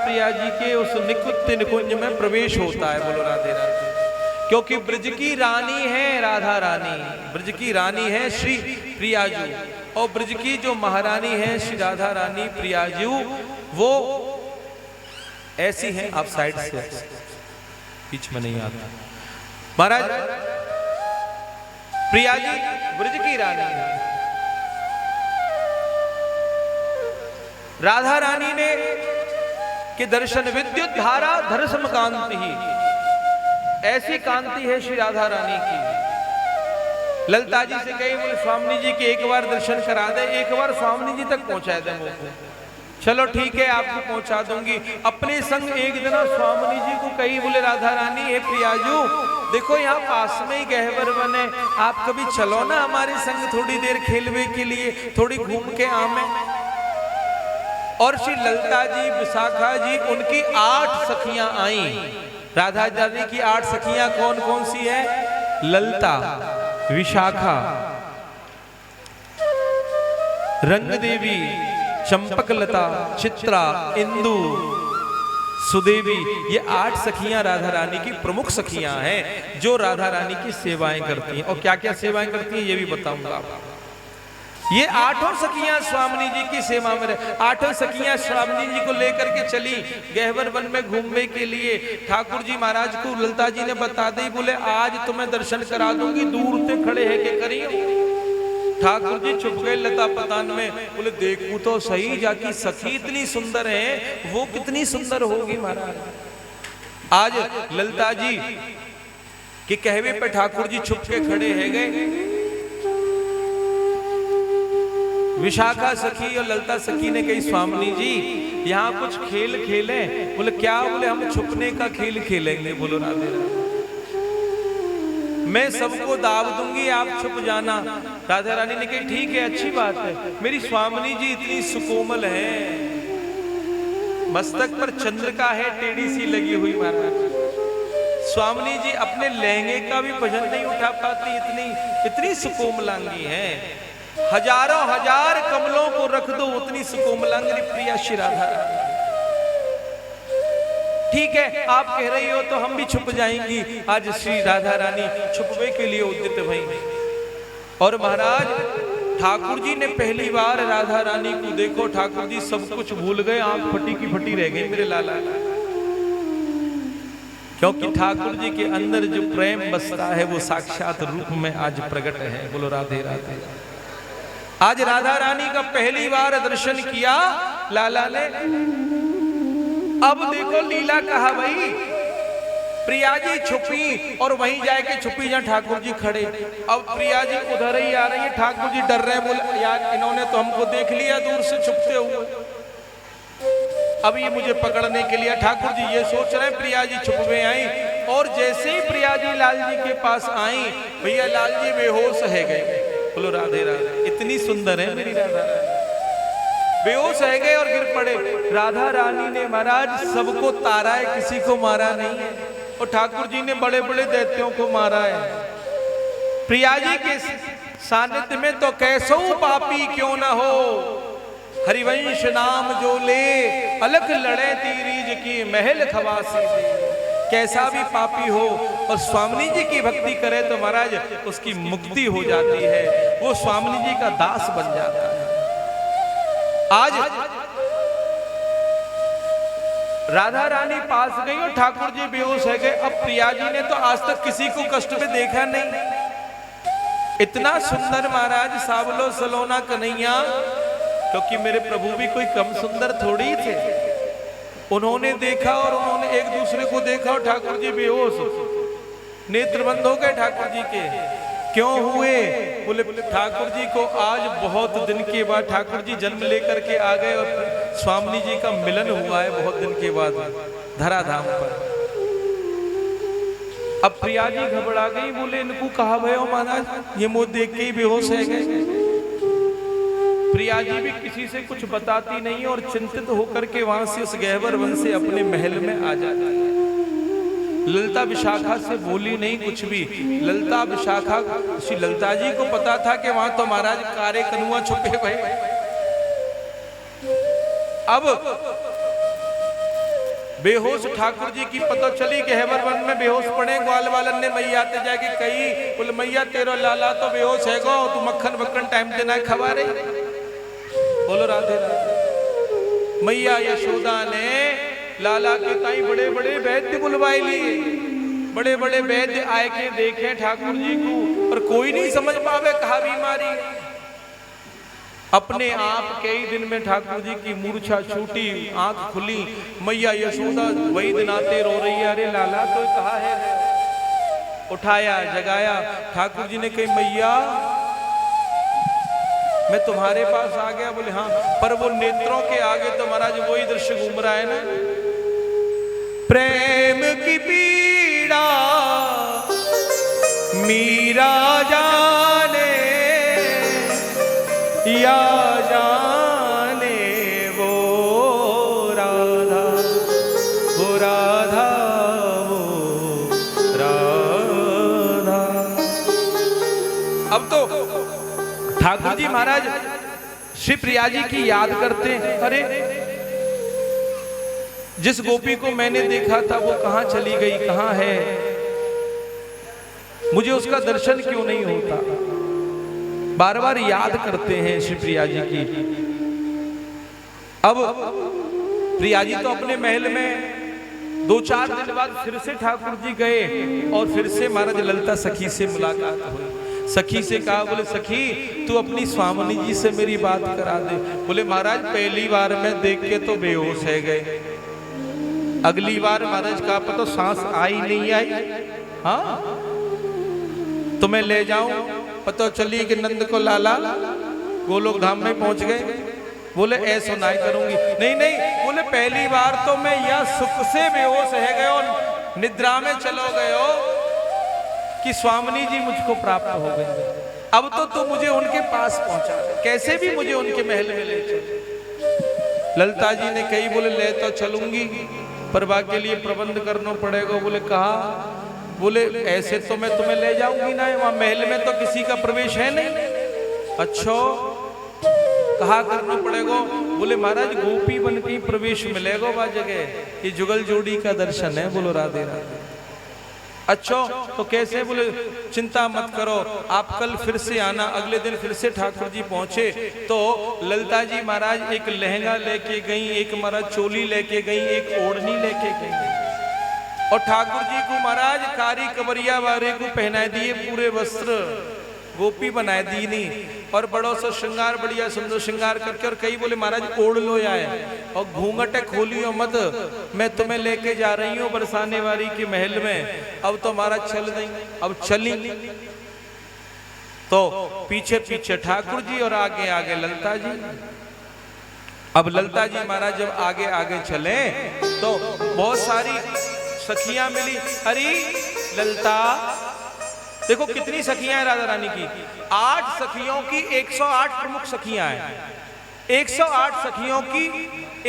प्रिया जी के उस निकुंज निकुंज में प्रवेश होता है। बोलो राधे राधे। क्योंकि ब्रज की रानी है राधा रानी, ब्रज की रानी है श्री प्रियाजू, और ब्रज की जो महारानी है श्री राधा रानी प्रियाजू, वो ऐसी हैं। आप साइड से, बीच में नहीं आता। महाराज प्रिया जी ब्रज की रानी है। राधा रानी ने कि दर्शन विद्युत धारा धरसम कांति ही, ऐसी कांति है श्री राधा रानी की। ललिता जी से कही, बोले स्वामी जी के एक बार दर्शन करा दे, एक बार स्वामी जी तक पहुंचा दे मुझे। चलो ठीक है, आपको पहुंचा दूंगी। अपने संग एक दिन स्वामी जी को कही, बोले राधा रानी हे प्रियाजू, देखो यहाँ पास में ही गहवर वन है, आप कभी चलो ना हमारे संग थोड़ी देर खेलवे के लिए, थोड़ी घूम के आमे। और श्री ललिता जी, विशाखा जी, उनकी 8 सखियां आई। राधा रानी की 8 सखियां कौन कौन सी है? ललिता, विशाखा, रंग देवी, चंपकलता, चित्रा, इंदु, सुदेवी, ये 8 सखियां राधा रानी की प्रमुख सखियां हैं जो राधा रानी की सेवाएं करती हैं। और क्या क्या सेवाएं करती हैं ये भी बताऊंगा आपको। ये 8 सखियां स्वामी जी की सेवा में रहे। 8 सखियां स्वामी जी को लेकर के चली गहवर वन में घूमने के लिए। ठाकुर जी महाराज को ललिता जी ने बता दी, बोले आज तुम्हें दर्शन करा दूंगी, दूर से खड़े है के करियो। ठाकुर जी छुप गए लता पतान में, बोले देखूं तो सही, जाकी सखी इतनी सुंदर है, वो कितनी सुंदर होगी महाराज। आज ललिता जी के कहवे पे ठाकुर जी छुप के खड़े है गए। विशाखा सखी और ललिता सखी ने कही, स्वामी जी यहाँ कुछ खेल खेले। बोले क्या? बोले हम छुपने का खेल खेलेंगे। बोलो राधे राधे। मैं सबको दाव दूंगी, आप छुप जाना। राधा रानी ने कही ठीक है, अच्छी बात है। मेरी स्वामिनी जी इतनी सुकोमल है, मस्तक पर चंद्रिका है टेढ़ी सी लगी हुई महाराज। स्वामिनी जी अपने लहंगे का भी वजन नहीं उठा पाती, इतनी सुकोमलांगी है। हजारों हजार कमलों को रख दो, उतनी सुकोमलांगी प्रिया श्री राधा रानी। ठीक है, आप कह रही हो तो हम भी छुप जाएंगी। आज श्री राधा रानी छुपवे के लिए उद्यत भई। और महाराज ठाकुर जी ने पहली बार राधा रानी को देखो, ठाकुर जी सब कुछ भूल गए, आंख फटी की फटी रह गई मेरे लाला। क्योंकि ठाकुर जी के अंदर जो प्रेम बसता है वो साक्षात रूप में आज प्रकट है। बोलो राधे राधे। आज राधा रानी का पहली बार दर्शन किया लाला ने। अब देखो लीला कहा भाई, प्रिया जी छुपी और वहीं जाके छुपी जहां ठाकुर जी खड़े। अब प्रिया जी उधर ही आ रही है, ठाकुर जी डर रहे हैं, बोले यार इन्होंने तो हमको देख लिया दूर से छुपते हुए, अब ये मुझे पकड़ने के लिए। ठाकुर जी ये सोच रहे हैं प्रिया जी छुपवे आई। और जैसे ही प्रिया जी लाल जी के पास आई, भैया लाल जी बेहोश है गए। बोलो राधे राधे। इतनी सुंदर है मेरी राधा रानी, बेहोश है गए और गिर पड़े। राधा रानी ने महाराज सबको तारा है, किसी को मारा नहीं है। और ठाकुर जी ने बड़े बड़े दैत्यों को मारा है। प्रिया जी के सानिध्य में तो कैसो पापी क्यों न हो, हरिवंश नाम जो ले, अलख लड़े तीरीज की महल खवासी दे। कैसा भी पापी हो और स्वामी जी की भक्ति करे तो महाराज उसकी मुक्ति हो जाती है, वो स्वामी जी का दास बन जाता है। आज राधा रानी पास गई और ठाकुर जी बेहोश है गए। अब प्रिया जी ने तो आज तक किसी को कष्ट में देखा नहीं। इतना सुंदर महाराज सावलो सलोना कन्हैया, क्योंकि मेरे प्रभु भी कोई कम सुंदर थोड़ी थे। उन्होंने देखा और उन्होंने एक दूसरे को देखा और ठाकुर जी बेहोश, नेत्र बंद हो गए ठाकुर जी के। क्यों हुए? बोले ठाकुर जी को आज बहुत दिन के बाद ठाकुर जी जन्म लेकर के आ गए और स्वामी जी का मिलन हुआ है बहुत दिन के बाद धराधाम पर। अब प्रिया जी घबरा गई, बोले इनको कहा भयो महाराज, ये मुझ देख के ही बेहोश है गए। प्रिया जी भी किसी से कुछ बताती नहीं और चिंतित होकर के वहां से उस गहवर वन से अपने महल में आ जाती है। ललिता विशाखा से बोली नहीं कुछ भी। ललिता विशाखा श्री ललिता जी को पता था कि वहां तो महाराज कारे कनुआ छुपे हुए। अब बेहोश ठाकुर जी की पता चली कि हैबर वन में बेहोश पड़े। ग्वाल वालन ने मैया ते जाके कही, बोले मैया तेरो लाला तो बेहोश है गो, तू मक्खन वक्खन टाइम ते ना खवा रही। बोलो राधे राधे। मैया यशोदा ने लाला के ताई बड़े बड़े वैद्य बुलवाए लिए। बड़े बड़े वैद्य आए के देखे ठाकुर जी को, और कोई नहीं समझ पावे कहा बीमारी। अपने आप कई दिन में ठाकुर जी की मूर्छा छूटी, आंख खुली। मैया यशोदा वही दिनाते रो रही है, अरे लाला तो कहा है। उठाया जगाया, ठाकुर जी ने कही मैया मैं तुम्हारे पास आ गया। बोले हाँ, पर वो नेत्रों के आगे तो महाराज वही दृश्य घूम रहा है ना, प्रेम की पीड़ा मीरा जाने या जाने वो राधा, वो राधा, वो राधा। अब तो ठाकुर जी महाराज श्री प्रिया जी की याद करते हैं। अरे जिस गोपी को मैंने देखा था वो कहां चली गई, कहां है, मुझे उसका दर्शन क्यों नहीं होता। बार बार याद करते हैं श्री प्रिया जी की। अब प्रिया जी तो अपने महल में 2-4 दिन बाद फिर से ठाकुर जी गए, और फिर से महाराज ललिता सखी से मुलाकात हुई। सखी से कहा, बोले सखी तू अपनी स्वामिनी जी से मेरी बात करा दे। बोले महाराज पहली बार में देख के तो बेहोश है गए, अगली बार महाराज का पता सांस आई नहीं आई। हाँ तो मैं ले जाऊं। पता चली कि नंद को लाला गोलोक धाम में पहुंच गए। बोले ऐसा नहीं करूंगी। नहीं नहीं, बोले पहली बार तो मैं यह सुख से बेहोश है गए और निद्रा में चलो गए हो कि स्वामिनी जी मुझको प्राप्त हो गए। अब तो तू मुझे उनके पास पहुंचा, कैसे भी मुझे उनके महल में ले चल। ललिता जी ने कही, बोले ले तो चलूंगी, पर बाकी के लिए प्रबंध करना पड़ेगा। बोले कहा, बोले ऐसे तो मैं तुम्हें ले जाऊंगी ना, वहां महल में तो किसी का प्रवेश है नहीं। अच्छा कहा करना पड़ेगा। बोले महाराज गोपी बन के प्रवेश मिलेगा वह जगह, ये जुगल जोड़ी का दर्शन है। बोलो राधे राधे। अच्छा तो कैसे? बोले चिंता मत करो, आप कल फिर से आना। अगले दिन फिर से ठाकुर जी पहुंचे तो ललिता जी महाराज एक लहंगा लेके गई, एक महाराज चोली लेके गई, एक ओढ़नी लेके गई, और ठाकुर जी को महाराज कारी कवरिया वाले को पहना दिए पूरे वस्त्र, गोपी बनाए दी नहीं, और बड़ो सा श्रृंगार बढ़िया सुंदर श्रृंगार करके, और कई बोले महाराज ओढ़ लो आए, और घूंघट खोलियो मत, मैं तुम्हें लेके जा रही हूँ बरसाने वाली के महल में। अब तो महाराज चल गई। अब चली तो पीछे पीछे ठाकुर जी और आगे आगे ललिता जी। अब ललिता जी महाराज जब आगे आगे चले तो बहुत सारी सखियां मिली। अरे ललिता देखो कितनी सखियां हैं राधा रानी की, 8 सखियों की 108 प्रमुख सखियां हैं, 108 सखियों की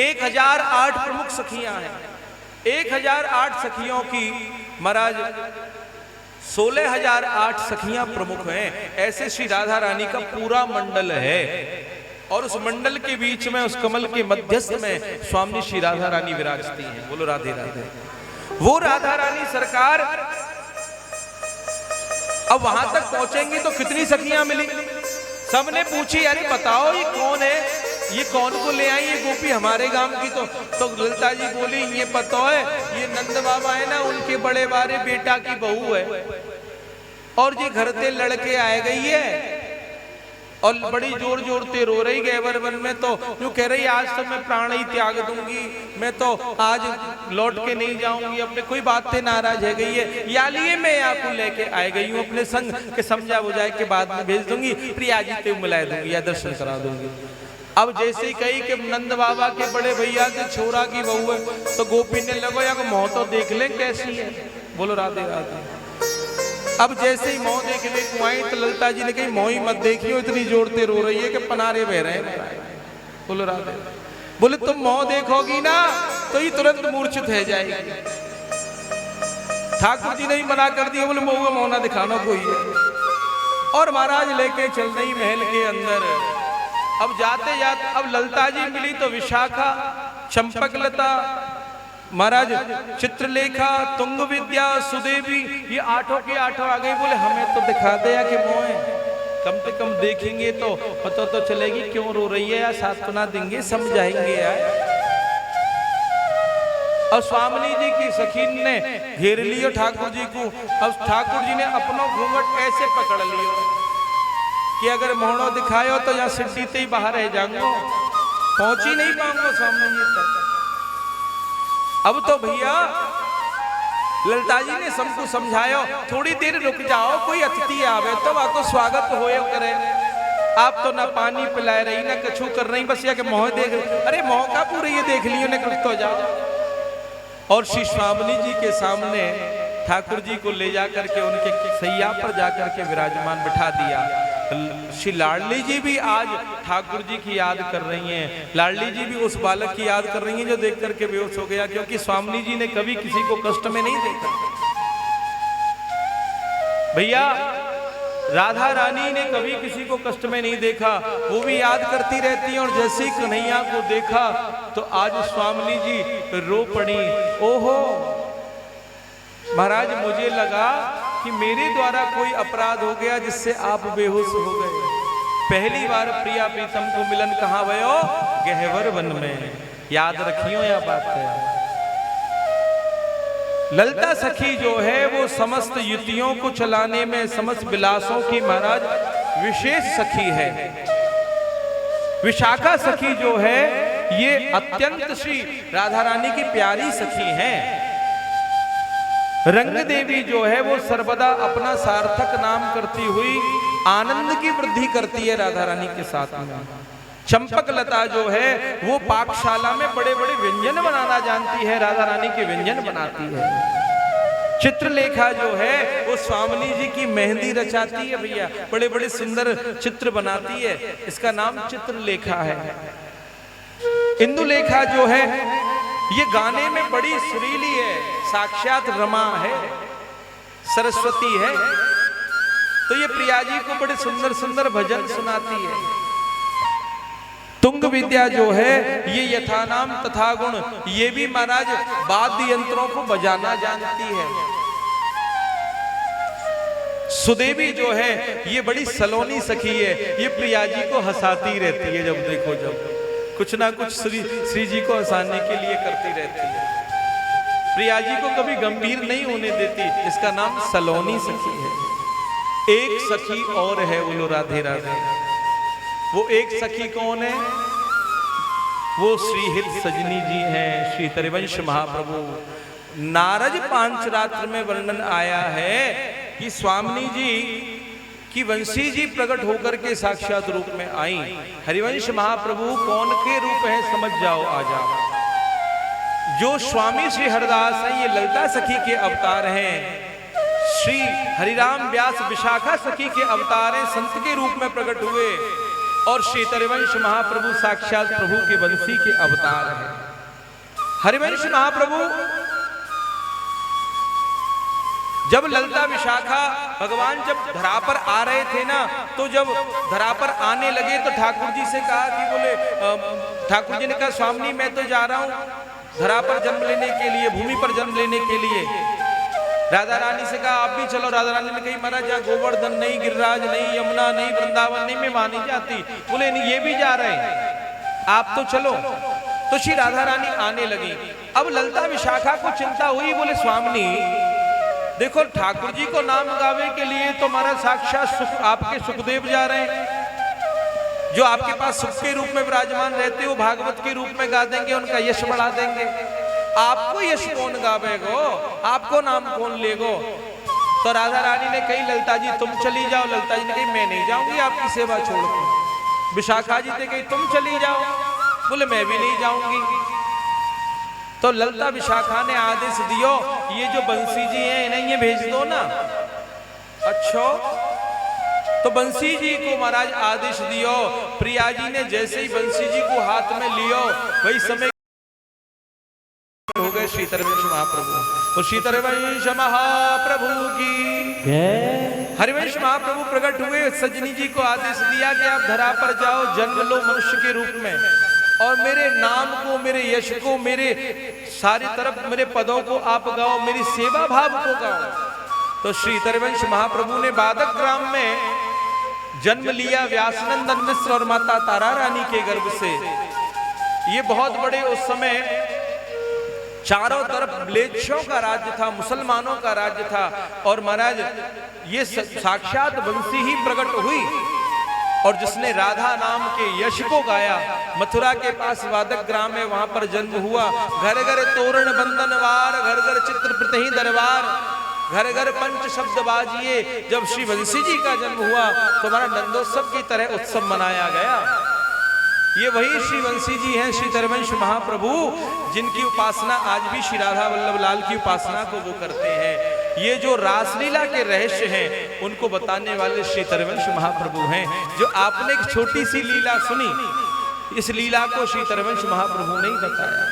1008 प्रमुख सखियां हैं, 1008 सखियों की महाराज 16,008 सखियां प्रमुख हैं। ऐसे श्री राधा रानी का पूरा मंडल है, और उस मंडल के बीच में उस कमल के मध्यस्थ में स्वामी श्री राधा रानी विराजती हैं। बोलो राधे राधे। वो राधा रानी सरकार अब वहां तक पहुंचेंगी तो कितनी सखियां मिली। सबने पूछी अरे बताओ ये कौन है, ये कौन को ले आई ये गोपी हमारे गांव की। तो ललिता जी बोली ये पता है ये नंद बाबा है ना, उनके बड़े बारे बेटा की बहू है, और ये घर से लड़के आए गई है, और बड़ी जोर जोर से रो रही गैबर वन में। तो जो कह रही आज तो मैं प्राण ही त्याग दूंगी, मैं तो आज लौट के नहीं जाऊंगी अपने। कोई बात से नाराज है गई है, या लिए मैं आपको लेके आए गई हूँ अपने संग के, समझा बुझाए के बाद में भेज दूंगी, प्रिया जी से मिला दूंगी या दर्शन करा दूंगी। अब जैसे ही कही कि नंद बाबा के बड़े भैया के छोरा की बहू है, तो गोपी ने लगो या मोह तो देख ले कैसी है। बोलो राधे राधे। अब जैसे ही मोह देखने को आई तो ललिता जी ने कही मोह ही मत देखियो, इतनी जोर से रो रही है कि पनारे बह रहे हैं। बोलो राधे। बोले तुम मोह देखोगी ना तो ही तुरंत मूर्छित हो जाएगी। ठाकुर जी ने ही मना कर दिया, बोले मोह मोह ना दिखाना कोई है, और महाराज लेके चल रही महल के अंदर। अब जाते जाते अब ललिता जी मिली तो विशाखा, चंपकलता, महाराज चित्रलेखा, तुंग विद्या, सुदेवी, ये आठों के आठों आ गई। बोले हमें तो दिखा दे या कि मोए, कम से कम देखेंगे तो पता तो चलेगी क्यों रो रही है, या सांत्वना देंगे, समझाएंगे यार। और स्वामिनी जी की सखी ने घेर लियो ठाकुर जी को। अब ठाकुर जी ने अपनो घूंघट ऐसे पकड़ लियो कि अगर मोहनो दिखायो तो यहाँ सिड्डी से ही बाहर रह जाऊंगा, पहुंच ही नहीं पाऊंगा स्वामिनी जी तक। अब तो भैया ललिता जी ने सबको समझायो, थोड़ी देर रुक जाओ, कोई अतिथि आवे तो वहां तो स्वागत होए करे। आप तो ना पानी पिलाए रही ना कछु कर रही, बस ये कि मोह देख, अरे मोह का पूरे ये देख लियो ने कुछ तो जाओ। और श्री स्वामिनी जी के सामने ठाकुर जी को ले जाकर के उनके सैया पर जाकर के विराजमान बिठा दिया। श्री लाडली जी भी आज ठाकुर जी की याद कर रही हैं। लाडली जी भी उस बालक की याद कर रही हैं जो देख करके बेहोश हो गया, क्योंकि स्वामिनी जी ने कभी किसी को कष्ट में नहीं देखा। भैया राधा रानी ने कभी किसी को कष्ट में नहीं देखा, वो भी याद करती रहती हैं। और जैसे ही कन्हैया को देखा तो आज स्वामिनी जी रो पड़ी। ओहो महाराज, मुझे लगा कि मेरे द्वारा कोई अपराध हो गया जिससे आप बेहोश हो गए। पहली बार प्रिया प्रीतम को मिलन कहाँ भयो? गहवर वन में। याद रखियो यह बात है। ललिता सखी जो है वो समस्त युतियों को चलाने में, समस्त विलासों की महाराज विशेष सखी है। विशाखा सखी जो है ये अत्यंत श्री राधा रानी की प्यारी सखी हैं। रंग देवी जो है वो सर्वदा अपना सार्थक नाम करती हुई आनंद की वृद्धि करती है राधा रानी के साथ में। चंपक लता जो है वो पाकशाला में बड़े बड़े व्यंजन बनाना जानती है, राधा रानी के व्यंजन बनाती है। चित्रलेखा जो है वो स्वामिनी जी की मेहंदी रचाती है भैया, बड़े बड़े सुंदर चित्र बनाती है, इसका नाम चित्रलेखा है। इंदुलेखा जो है ये गाने में बड़ी सुरीली है, साक्षात रमा है, सरस्वती है। तो ये प्रिया जी को बड़े सुंदर सुंदर भजन सुनाती है। तुंग विद्या जो है ये यथा नाम तथा गुण, ये भी महाराज वाद्य यंत्रों को बजाना जानती है। सुदेवी जो है ये बड़ी सलोनी सखी है, ये प्रिया जी को हंसाती रहती है। जब देखो जब कुछ ना कुछ श्री जी को हंसाने के लिए करती रहती है। प्रिया जी को कभी गंभीर नहीं होने देती, इसका नाम सलोनी सखी है। एक सखी और है, बोलो राधे राधे। वो एक सखी कौन है? वो श्रीहित सजनी जी हैं, श्री हरिवंश महाप्रभु। नारद पांचरात्र में वर्णन आया है कि स्वामिनी जी कि वंशी जी प्रकट होकर के साक्षात रूप में आई। हरिवंश महाप्रभु कौन के रूप हैं समझ जाओ आ जाओ। जो स्वामी श्री हरदास हैं ये ललिता सखी के अवतार हैं। श्री हरिराम व्यास विशाखा सखी के अवतार हैं, संत के रूप में प्रकट हुए। और श्री हरिवंश महाप्रभु साक्षात प्रभु के वंशी के अवतार हैं। हरिवंश महाप्रभु जब ललिता विशाखा भगवान जब धरा पर आ रहे थे ना, तो जब धरा पर आने लगे तो ठाकुर जी से कहा कि बोले ठाकुर जी ने कहा स्वामी मैं तो जा रहा हूं धरा पर जन्म लेने के लिए, भूमि पर जन्म लेने के लिए। राधा रानी से कहा आप भी चलो। राधा रानी ने कही महाराज जहाँ गोवर्धन नहीं, गिरिराज नहीं, यमुना नहीं, वृंदावन नहीं, मैं वहां नहीं जाती। बोले नहीं ये भी जा रहे हैं, आप तो चलो। तो श्री राधा रानी आने लगी। अब ललिता विशाखा को चिंता हुई, बोले स्वामिनी देखो ठाकुर जी को नाम गावे के लिए तो हमारा साक्षात आपके सुखदेव जा रहे हैं, जो आपके पास सुख के रूप में विराजमान रहते हो, भागवत के रूप में गा देंगे, उनका यश बढ़ा देंगे। आपको यश कौन गावेगो, आपको नाम कौन लेगो? तो राधा रानी ने कही ललिता जी तुम चली जाओ। ललिता जी ने कही मैं नहीं जाऊंगी आपकी सेवा छोड़ के। विशाखा जी ने कही तुम चली जाओ। बोले मैं भी नहीं जाऊंगी। तो ललिता विशाखा ने आदेश दियो ये जो बंसी जी हैं इन्हें ये भेज दो ना। अच्छा तो बंसी जी को महाराज आदेश दियो। प्रिया जी ने जैसे ही बंसी जी को हाथ में लियो वही समय हो गए श्री हरिवंश महाप्रभु। तो श्री हरिवंश महाप्रभु की हरिवंश महाप्रभु प्रकट हुए। सजनी जी को आदेश दिया कि आप धरा पर जाओ, जन्म लो मनुष्य के रूप में। और मेरे नाम को, मेरे यश को, मेरे सारी तरफ मेरे पदों को आप गाओ, मेरी सेवा भाव को गाओ। तो श्री तरवंश महाप्रभु ने बादक ग्राम में जन्म लिया व्यासनंदन मिश्र और माता तारा रानी के गर्भ से। ये बहुत बड़े उस समय चारों तरफ म्लेच्छों का राज्य था, मुसलमानों का राज्य था। और महाराज ये साक्षात बंसी ही प्रकट हुई और जिसने राधा नाम के यश को गाया, मथुरा के पास वादक ग्राम है, वहां पर जन्म हुआ। घर घर तोरण बंधनवार, घर घर चित्र प्रतहि दरबार, घर घर पंच शब्द बाजिए। जब श्री बंसी जी का जन्म हुआ तो हमारा नंदोत्सव की तरह उत्सव मनाया गया। ये वही श्री बंसी जी हैं, श्री तरवंश महाप्रभु, जिनकी उपासना आज भी श्री राधा वल्लभ लाल की उपासना को वो करते हैं। ये जो रासलीला के रहस्य हैं उनको बताने वाले श्री तरवंश महाप्रभु हैं। जो आपने एक छोटी सी लीला सुनी, इस लीला को श्री तरवंश महाप्रभु ने ही बताया।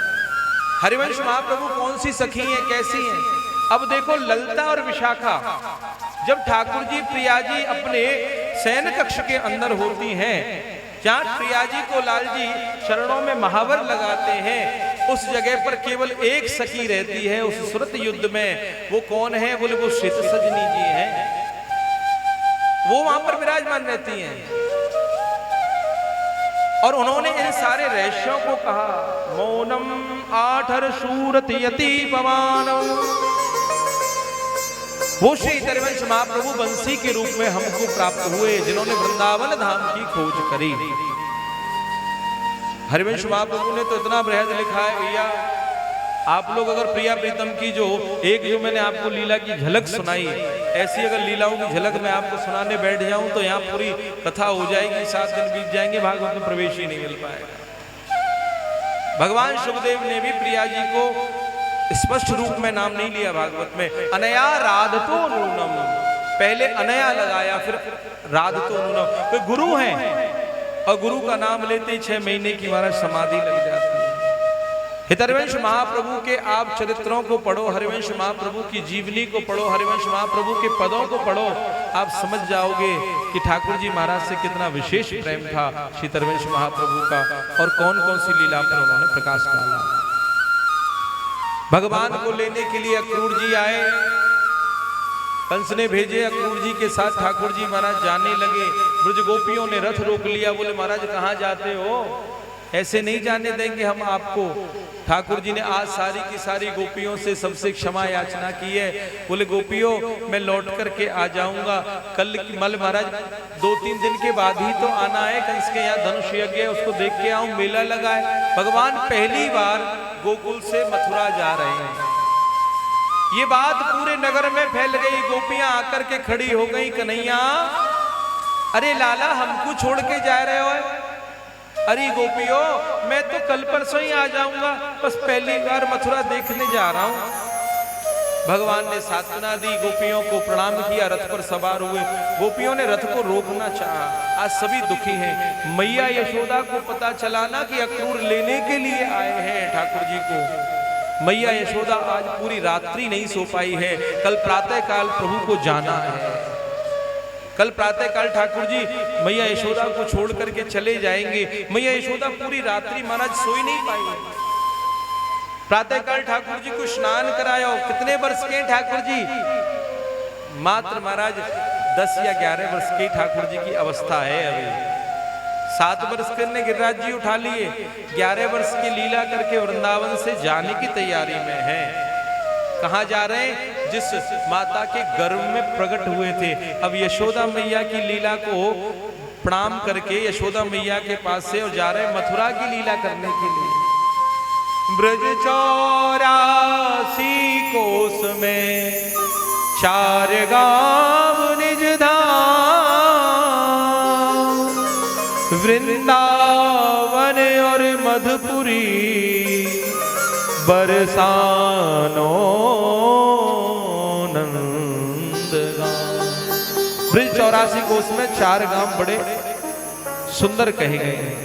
हरिवंश महाप्रभु कौन सी सखी हैं, कैसी हैं? अब देखो, ललता और विशाखा जब ठाकुर जी प्रिया जी अपने शयन कक्ष के अंदर होती हैं, जहां प्रिया जी को लाल जी चरणों में महावर लगाते हैं, उस जगह पर केवल एक सखी रहती है उस सुरत युद्ध में। वो कौन है? बोले वो श्री सजनी जी हैं, वो वहां पर विराजमान रहती हैं। और उन्होंने इन सारे रहस्यों को कहा। मौनम आठर सूरत यति पवानम, वो श्री तरवंश महाप्रभु बंसी के रूप में हमको प्राप्त हुए, जिन्होंने वृंदावन धाम की खोज करी। हरिवंश महाप्रभु ने तो इतना बृहद लिखा है भैया। आप लोग अगर प्रिया प्रीतम की जो मैंने आपको लीला की झलक सुनाई, ऐसी अगर लीलाओं की झलक मैं आपको सुनाने बैठ जाऊं तो यहाँ पूरी कथा हो जाएगी, 7 दिन बीत जाएंगे, भागवत में प्रवेश ही नहीं मिल पाएगा। भगवान सुखदेव ने भी प्रिया जी को स्पष्ट रूप में नाम नहीं लिया भागवत में। अनया राधतो नूनम, पहले अनया लगाया, फिर राधतो नूनम। कोई गुरु हैं और गुरु का नाम लेते ही 6 महीने की महाराज समाधि लग जाती है। हरिवंश महाप्रभु के आप चरित्रों को पढ़ो, हरिवंश महाप्रभु की जीवनी को पढ़ो, हरिवंश महाप्रभु के पदों को पढ़ो, आप समझ जाओगे कि ठाकुर जी महाराज से कितना विशेष प्रेम था श्री तरवंश महाप्रभु का, और कौन कौन सी लीला पर उन्होंने प्रकाश डाला। भगवान को लेने के लिए अक्रूर जी आए, कंस ने भेजे अक्रूर जी के साथ, ठाकुर जी महाराज जाने लगे। ब्रज गोपियों ने रथ रोक लिया, बोले महाराज कहाँ जाते हो, ऐसे नहीं जाने देंगे हम आपको। ठाकुर जी ने आज सारी की सारी गोपियों से सबसे क्षमा याचना की है। बोले गोपियों मैं लौट करके आ जाऊंगा, कल मल महाराज 2-3 दिन के बाद ही तो आना है, कंस के यहाँ धनुष यज्ञ है, उसको देख के आऊं, मेला लगा है। भगवान पहली बार गोकुल से मथुरा जा रहे हैं। ये बात पूरे नगर में फैल गई, गोपियां आकर के खड़ी हो गई, कन्हैया अरे लाला हमको छोड़ के जा रहे हो? अरे गोपियों मैं तो कल परसों ही आ जाऊंगा, बस पहली बार मथुरा देखने जा रहा हूं। भगवान ने सांत्वना दी, गोपियों को प्रणाम किया, रथ पर सवार हुए। गोपियों ने रथ को रोकना चाहा, आज सभी दुखी हैं। मैया यशोदा को पता चला ना कि अक्रूर लेने के लिए आए हैं ठाकुर जी को। मैया यशोदा आज पूरी रात्रि नहीं सो पाई है, कल प्रातः काल प्रभु को जाना है। कल प्रातः काल ठाकुर जी मैया यशोदा को छोड़ करके चले जाएंगे। मैया यशोदा पूरी रात्रि महाराज सोई नहीं पाई। प्रातः काल ठाकुर जी को स्नान कराया। कितने वर्ष के ठाकुर जी? मात्र महाराज 10 या 11 वर्ष के ठाकुर जी की अवस्था है। अभी 7 वर्ष करने गिरिराज जी उठा लिए, 11 वर्ष की लीला करके वृंदावन से जाने की तैयारी में है। कहाँ जा रहे हैं? जिस माता के गर्भ में प्रकट हुए थे। अब यशोदा मैया की लीला को प्रणाम करके यशोदा मैया के पास से और जा रहे हैं मथुरा की लीला करने के लिए। ब्रज 84 कोस में 4 गांव निज धाम, वृंदावन और मधुपुरी बरसानो नंदगांव। ब्रज 84 कोस में 4 गांव बड़े सुंदर कहे गए हैं।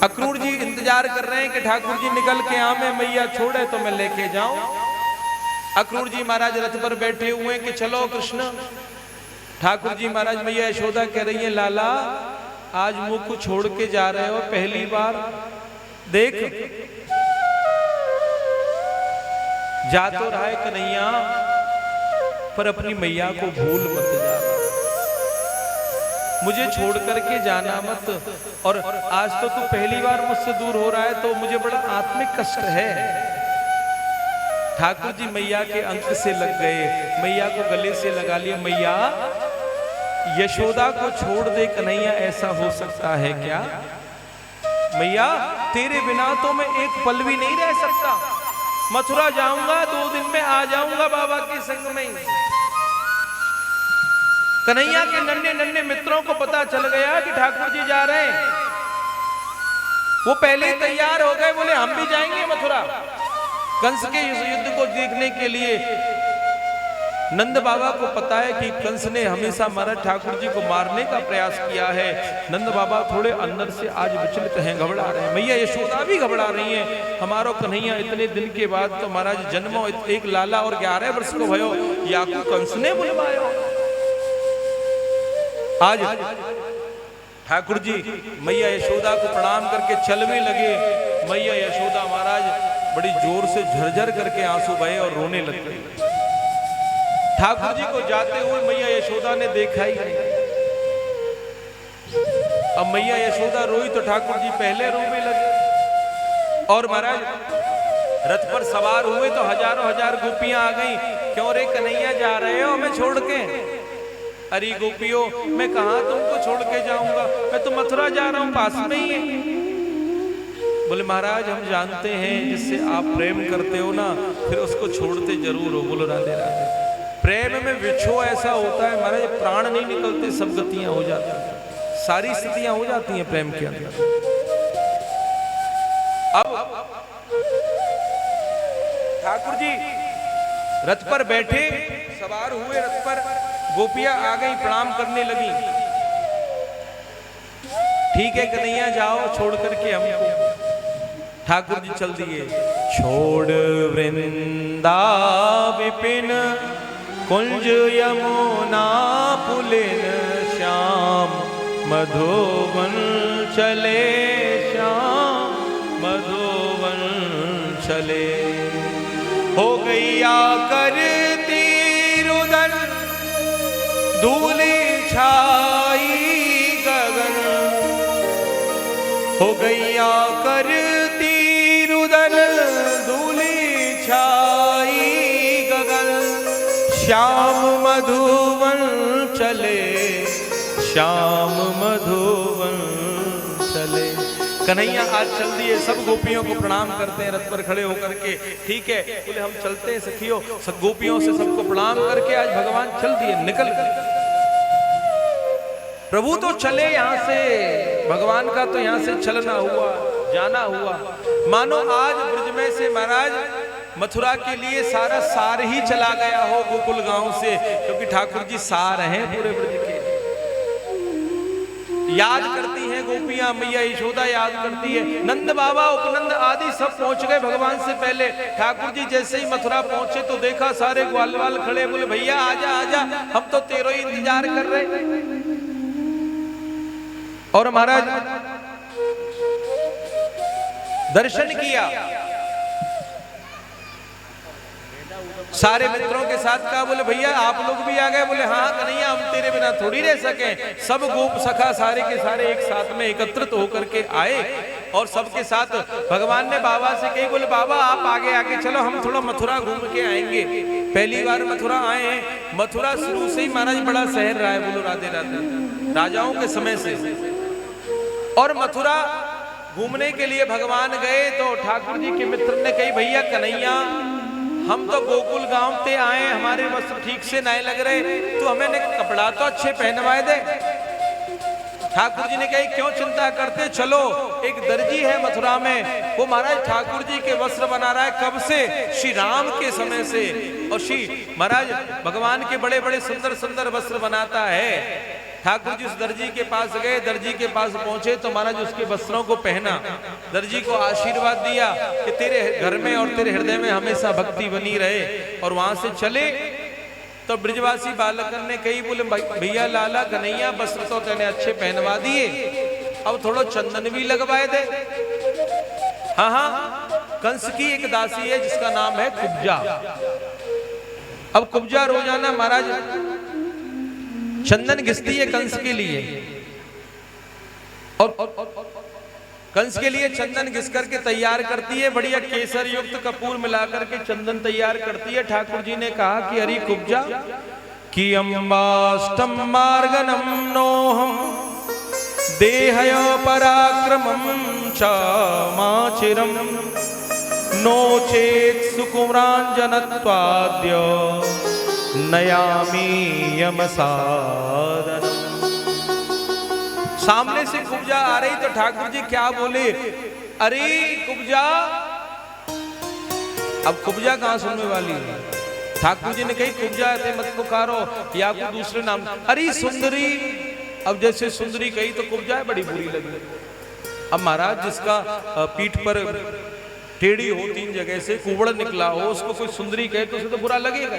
अक्रूर जी इंतजार कर रहे हैं कि ठाकुर जी निकल के आवे, मैया छोड़े तो मैं लेके जाऊं। अक्रूर जी महाराज रथ पर बैठे हुए हैं कि चलो कृष्ण। ठाकुर जी महाराज मैया यशोदा कह रही है लाला आज मुख को छोड़ के जा रहे हो पहली बार, देख जा तो रहा है कन्हैया, पर अपनी मैया को भूल मत जाना, मुझे छोड़ करके जाना मत। और आज तो तू पहली बार मुझसे दूर हो रहा है तो मुझे बड़ा आत्मिक कष्ट है। ठाकुर जी मैया के अंक से लग गए, मैया को गले से लगा लिया। मैया यशोदा को छोड़ दे कन्हैया, ऐसा हो सकता है क्या? मैया तेरे बिना तो मैं एक पल भी नहीं रह सकता, मथुरा जाऊंगा 2 दिन में आ जाऊंगा बाबा के संग में। कन्हैया के नन्हे नन्हे मित्रों को पता चल गया कि ठाकुर जी जा रहे हैं, वो पहले ही तैयार हो गए, बोले हम भी जाएंगे मथुरा कंस के इस युद्ध को देखने के लिए। नंद बाबा को पता है कि कंस ने हमेशा महाराज ठाकुर जी को मारने का प्रयास किया है। नंद बाबा थोड़े अंदर से आज विचलित हैं, घबरा रहे हैं। मैया यशोदा भी घबरा रही हैं, हमारो कन्हैया इतने दिन के बाद तो महाराज जन्मो एक लाला और 11 वर्ष को भयो, या कंस ने बुलवायो। आज ठाकुर जी मैया यशोदा को प्रणाम करके चलने लगे। मैया यशोदा महाराज बड़ी जोर से झरझर करके आंसू बहे और रोने लग गए। ठाकुर जी को जाते हुए मैया यशोदा ने देखा ही नहीं। अब मैया यशोदा रोई तो ठाकुर जी पहले रोने लगे। और महाराज रथ पर सवार हुए तो हजारों हजार गोपियां आ गई। क्यों रे कन्हैया जा रहे हो हमें छोड़ के? अरे गोपियों मैं कहां तुमको छोड़ के जाऊंगा, मैं तो मथुरा जा रहा हूं, पास में ही है। बोले महाराज हम जानते हैं जिससे आप प्रेम करते हो ना, फिर उसको छोड़ते जरूर हो। बोलो राधे राधे। प्रेम में विछो ऐसा होता है महाराज, प्राण नहीं निकलते, सब गतियां हो जाती हैं, सारी स्थितियां हो जाती हैं प्रेम के अंदर। अब ठाकुर जी रथ पर बैठे, सवार हुए रथ पर, गोपियां आ गई, प्रणाम करने लगी। ठीक है कन्हैया जाओ, छोड़ करके हमको। ठाकुर जी चल दिए। छोड़ वृंदा विपिन कुंज यमुना पुलिन श्याम, मधुवन चले श्याम मधुवन चले। हो गैया करती रुदन धूली छाई गगन, हो गैया करती रुदन धूली छाई गगन, श्याम मधुवन चले श्याम मधुवन चले। कन्हैया आज चल दिए, सब गोपियों को प्रणाम करते हैं रथ पर खड़े होकर के। ठीक है बोले हम चलते हैं सखियों, सब गोपियों से सबको प्रणाम करके आज भगवान चल दिए, निकल गए। प्रभु तो चले यहाँ से, भगवान का तो यहाँ से चलना हुआ, जाना हुआ। मानो आज ब्रज में से महाराज मथुरा के लिए सारा सार ही चला गया हो गोकुल गांव से, क्योंकि ठाकुर जी सार हैं पूरे ब्रज के। याद करती हैं गोपियां, मैया यशोदा याद करती है। नंद बाबा उपनंद आदि सब पहुंच गए भगवान से पहले। ठाकुर जी जैसे ही मथुरा पहुंचे तो देखा सारे ग्वाल वाल खड़े, बोले भैया आजा आजा, हम तो तेरो ही इंतजार कर रहे। और महाराज दर्शन किया, सारे मित्रों के साथ कहा, बोले भैया आप लोग भी आ गए? बोले हाँ कन्हैया हम तेरे बिना थोड़ी रह सके। सब गोप सखा सारे के सारे एक साथ में एकत्रित होकर के आए और सबके साथ भगवान ने बाबा से कही, बोले बाबा आप आगे आगे चलो, हम थोड़ा मथुरा घूम के आएंगे। पहली बार मथुरा आए हैं। मथुरा शुरू से ही महाराज बड़ा शहर रहा है, बोलो राधे राधे, राजाओं के समय से। और मथुरा घूमने के लिए भगवान गए तो ठाकुर जी के मित्र ने कही, भैया कन्हैया हम तो गोकुल गांव से आए, हमारे वस्त्र ठीक से नहीं लग रहे, तो हमें कपड़ा तो अच्छे पहनवाए दे। ठाकुर जी ने कही क्यों चिंता करते, चलो एक दर्जी है मथुरा में, वो महाराज ठाकुर जी के वस्त्र बना रहा है कब से, श्री राम के समय से। और श्री महाराज भगवान के बड़े बड़े सुंदर सुंदर वस्त्र बनाता है। ठाकुर जी उस दर्जी के पास गए, दर्जी के पास पहुंचे तो महाराज उसके वस्त्रों को पहना, दर्जी को आशीर्वाद दिया कि तेरे घर में और तेरे हृदय में हमेशा भक्ति बनी रहे। और वहां से चले तो ब्रजवासी बालकन ने कही, बोले भैया लाला कन्हैया वस्त्र तो तेने अच्छे पहनवा दिए, अब थोड़ा चंदन भी लगवाए दे। हाँ हाँ, कंस की एक दासी है जिसका नाम है कुब्जा। अब कुब्जा रोजाना महाराज चंदन घिसती है कंस के लिए, और कंस के लिए चंदन घिस करके तैयार करती है, बढ़िया केसर युक्त कपूर मिलाकर के चंदन तैयार करती है। ठाकुर जी ने कहा कि अरे कुब्जा कि अम्बाष्टम मार्गनम नोहम देहयो पराक्रमम च माचिरम नो चेत सुकुमारांजनत्वाद्य नयामी यमसादन। सामने से कुब्जा आ रही तो ठाकुर जी क्या बोले, अरे कुब्जा। अब कुब्जा कहां सुनने वाली है? ठाकुर जी ने कही कुब्जा ऐसे मत पुकारो, या कोई दूसरे नाम, अरे सुंदरी। अब जैसे सुंदरी कही तो कुब्जा बड़ी बुरी लगी। अब महाराज जिसका पीठ पर टेढ़ी हो, 3 जगह से कुबड़ निकला हो, उसको कोई सुंदरी कहे तो उसे तो बुरा लगेगा।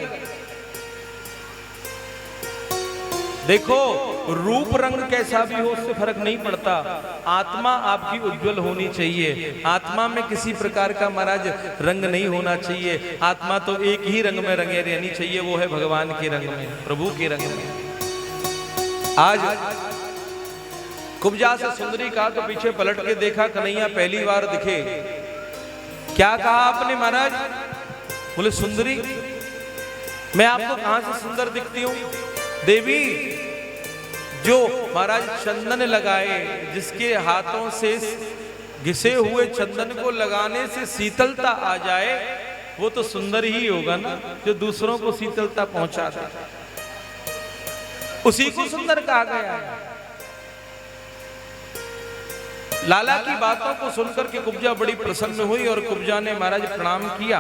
देखो रूप रंग कैसा भी हो उससे फर्क नहीं पड़ता, आत्मा आपकी उज्जवल होनी चाहिए। आत्मा में किसी प्रकार का महाराज रंग नहीं होना चाहिए। आत्मा तो एक ही रंग में रंगे रहनी चाहिए, वो है भगवान के रंग में, प्रभु के रंग में। आज कुब्जा से सुंदरी कहा तो पीछे पलट के देखा, कन्हैया पहली बार दिखे। क्या कहा आपने महाराज? बोले सुंदरी, मैं आपको कहां से सुंदर दिखती हूं? देवी जो महाराज चंदन लगाए, जिसके हाथों से घिसे हुए चंदन को लगाने से शीतलता आ जाए, वो तो सुंदर ही होगा ना, जो दूसरों को शीतलता पहुंचा दे, उसी को सुंदर कहा गया है। लाला की बातों को सुनकर के कुब्जा बड़ी प्रसन्न हुई और कुब्जा ने महाराज प्रणाम किया।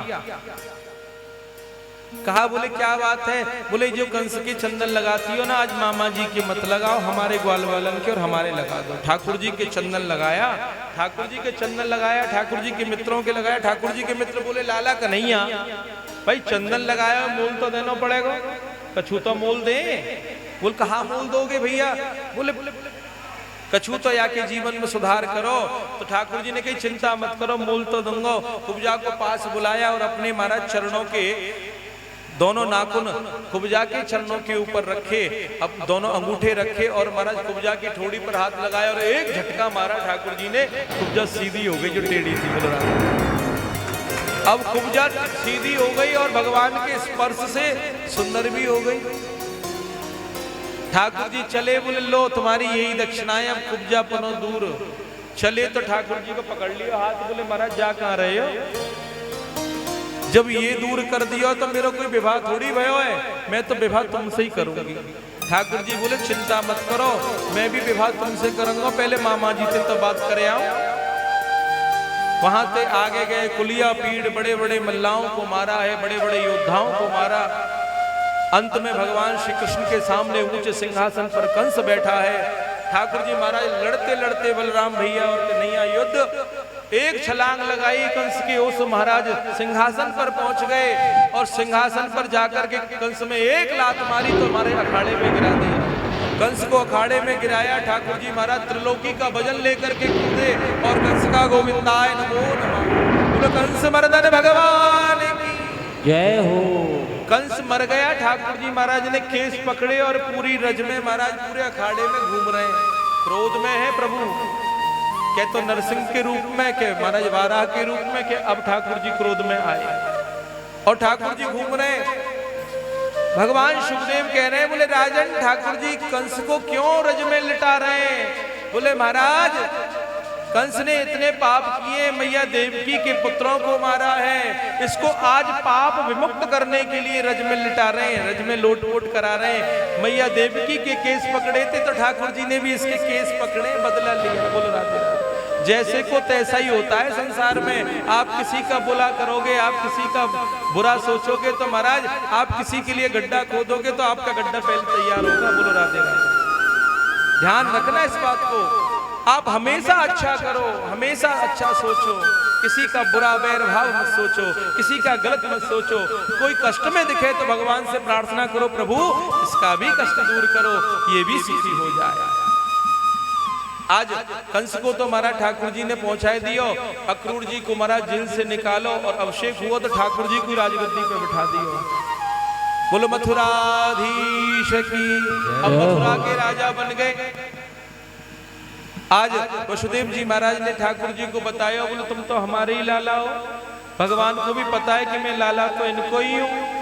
कहा बोले क्या बात है? बोले जो कंस के चंदन लगाती हो ना, आज मामा जी के मत लगाओ, हमारे ग्वाल वालन के और हमारे लगा दो। ठाकुर जी के चंदन लगाया, ठाकुर जी के चंदन लगाया, ठाकुर जी के मित्रों के लगाया। ठाकुर जी के मित्र बोले लाला कन्हैया भाई चंदन लगाया, मोल तो देना पड़ेगा, कछु तो मोल दे। बोल कहा मोल दोगे भैया? बोले कछु तो या के जीवन में सुधार करो। तो ठाकुर जी ने कही चिंता मत करो, मोल तो दूंगा। कुब्जा को पास बुलाया और अपने महाराज चरणों के दोनों नाखून कुब्जा के चरणों के ऊपर रखे, अब दोनों अंगूठे रखे और महाराज कुब्जा की ठोड़ी पर हाथ लगाया और एक झटका मारा ठाकुर जी ने, कुब्जा सीधी हो गई जो टेढ़ी थी। बोल रहा अब कुब्जा सीधी हो गई और भगवान के स्पर्श से सुंदर भी हो गई। ठाकुर जी चले, बोले लो तुम्हारी यही दक्षिणाएं, अब कुब्जा पनो दूर। चले तो ठाकुर जी को पकड़ लिया हाथ, बोले महाराज जा कहां रहे हो? जब ये दूर कर दिया तो मेरा कोई विवाह थोड़ी भयो है, मैं तो विवाह तुमसे ही करूंगी। ठाकुर जी बोले चिंता मत करो, मैं भी विवाह तुमसे करूंगा, पहले मामा जी से तो बात करे आओ। वहां से आगे गए, कुलिया पीड़, बड़े बड़े मल्लाओं को मारा है, बड़े बड़े योद्धाओं को मारा। अंत में भगवान श्री कृष्ण के सामने ऊंचे सिंहासन पर कंस बैठा है। ठाकुर जी महाराज लड़ते लड़ते बलराम भैया और कन्हैया युद्ध, एक छलांग लगाई कंस के ओस महाराज सिंहासन पर पहुंच गए और सिंहासन पर जाकर के कंस में एक लात मारी तो हमारे अखाड़े में गिरा दिया। कंस को अखाड़े में गिराया। ठाकुर जी महाराज त्रिलोकी का भजन लेकर के कूदे और कंस का गोविंदाय नमो नमः। बोलो कंस मर्दन भगवान की जय हो। कंस मर गया। ठाकुर जी महाराज ने केस पकड़े और पूरी रज में महाराज पूरे अखाड़े में घूम रहे हैं, क्रोध में है प्रभु, क्या तो नरसिंह के रूप में, क्या महाराज वाराह के रूप में, क्या अब ठाकुर जी क्रोध में आए और ठाकुर जी घूम रहे। भगवान शुभदेव कह रहे हैं, बोले राजन ठाकुर जी कंस को क्यों रज में लिटा रहे हैं? बोले महाराज कंस ने इतने पाप किए, मैया देवकी के पुत्रों को मारा है, इसको आज पाप विमुक्त करने के लिए रज में लिटा रहे हैं, रज में लोट-पोट करा रहे हैं। मैया देवकी के केस पकड़े थे तो ठाकुर जी ने भी इसके केस पकड़े, बदला लिया। बोल राधे राधे। जैसे को तैसा ही होता है संसार में। आप किसी का बुरा करोगे, आप किसी का बुरा सोचोगे तो महाराज आप किसी के लिए गड्ढा खोदोगे तो आपका गड्ढा पहले तैयार होगा। बोलो राधे राधे। ध्यान रखना इस बात को। आप हमेशा अच्छा करो, हमेशा अच्छा सोचो, किसी का बुरा वैर भाव मत सोचो, किसी का गलत मत सोचो। कोई कष्ट में दिखे तो भगवान से प्रार्थना करो, प्रभु इसका भी कष्ट दूर करो, ये भी सुखी हो जाए। आज कंस को तो महाराज ठाकुर जी ने पहुंचाए दियो, अक्रूर जी को महाराज जेल से निकालो और अभिषेक हुआ तो ठाकुर जी को राजगद्दी पे बिठा दियो। बोलो मथुराधीश की। अब मथुरा के राजा बन गए। आज वसुदेव जी महाराज ने ठाकुर जी को बताया, बोलो तुम तो हमारे ही लाला हो, भगवान को भी पता है कि मैं लाला तो इनको ही हूं।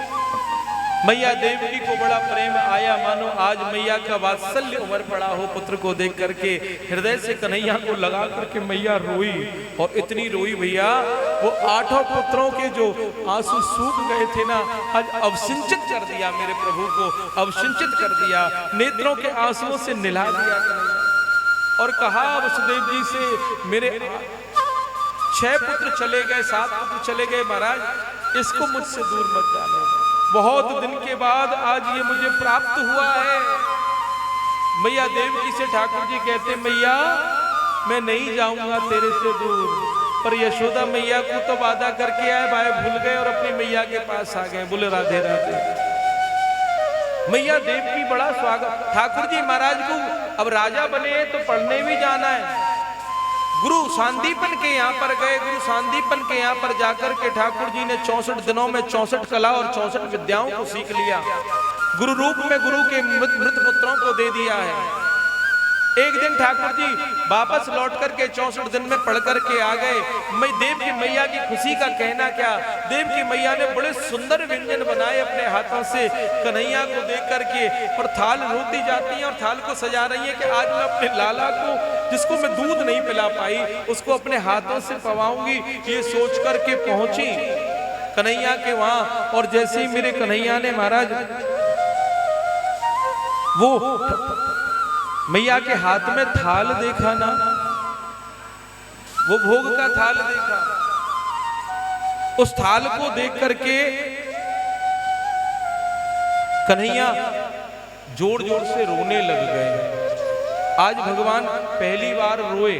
मैया देवकी को बड़ा प्रेम आया, मानो आज मैया का वात्सल्य उमड़ पड़ा हो पुत्र को देख करके। हृदय से कन्हैया को लगा करके मैया रोई, और इतनी रोई भैया वो 8 पुत्रों के जो आंसू सूख गए थे ना, आज अवसिंचित कर दिया मेरे प्रभु को, अवसिंचित कर दिया, नेत्रों के आंसुओं से निला दिया कन्हैया। और कहा वसुदेव जी से, मेरे 6 पुत्र चले गए, 7 पुत्र चले गए महाराज, इसको मुझसे दूर मत जाने। बहुत दिन के बाद आज ये मुझे प्राप्त हुआ है। मैया देवकी से ठाकुर जी कहते, मैया मैं नहीं जाऊंगा तेरे से दूर। पर यशोदा मैया को तो वादा करके आए, भाई भूल गए और अपनी मैया के पास आ गए। बोले राधे राधे। मैया देवकी बड़ा स्वागत। ठाकुर जी महाराज को अब राजा बने तो पढ़ने भी जाना है। गुरु सांदीपन के यहाँ पर गए। गुरु सांदीपन के यहाँ पर जाकर के ठाकुर जी ने 64 दिनों में 64 कला और 64 विद्याओं को सीख लिया। गुरु रूप में गुरु के मृत पुत्रों को दे दिया है। एक दिन ठाकुर जी वापस लौट करके 64 दिन में पढ़ करके आ गए। मैं देव की मैया की खुशी का कहना क्या, देव की मैया ने बड़े सुंदर व्यंजन बनाए अपने हाथों से कन्हैया को देख करके, और थाल रोती जाती है और थाल को सजा रही है कि आज मैं अपने लाला को, जिसको मैं दूध नहीं पिला पाई, उसको अपने हाथों से पवाऊंगी। ये सोच करके पहुंची कन्हैया के वहां, और जैसे ही मेरे कन्हैया ने महाराज वो मैया के हाथ में थाल देखा ना, वो भोग का थाल देखा, उस थाल को देख करके कन्हैया जोर जोर से रोने लग गए। आज भगवान पहली बार रोए।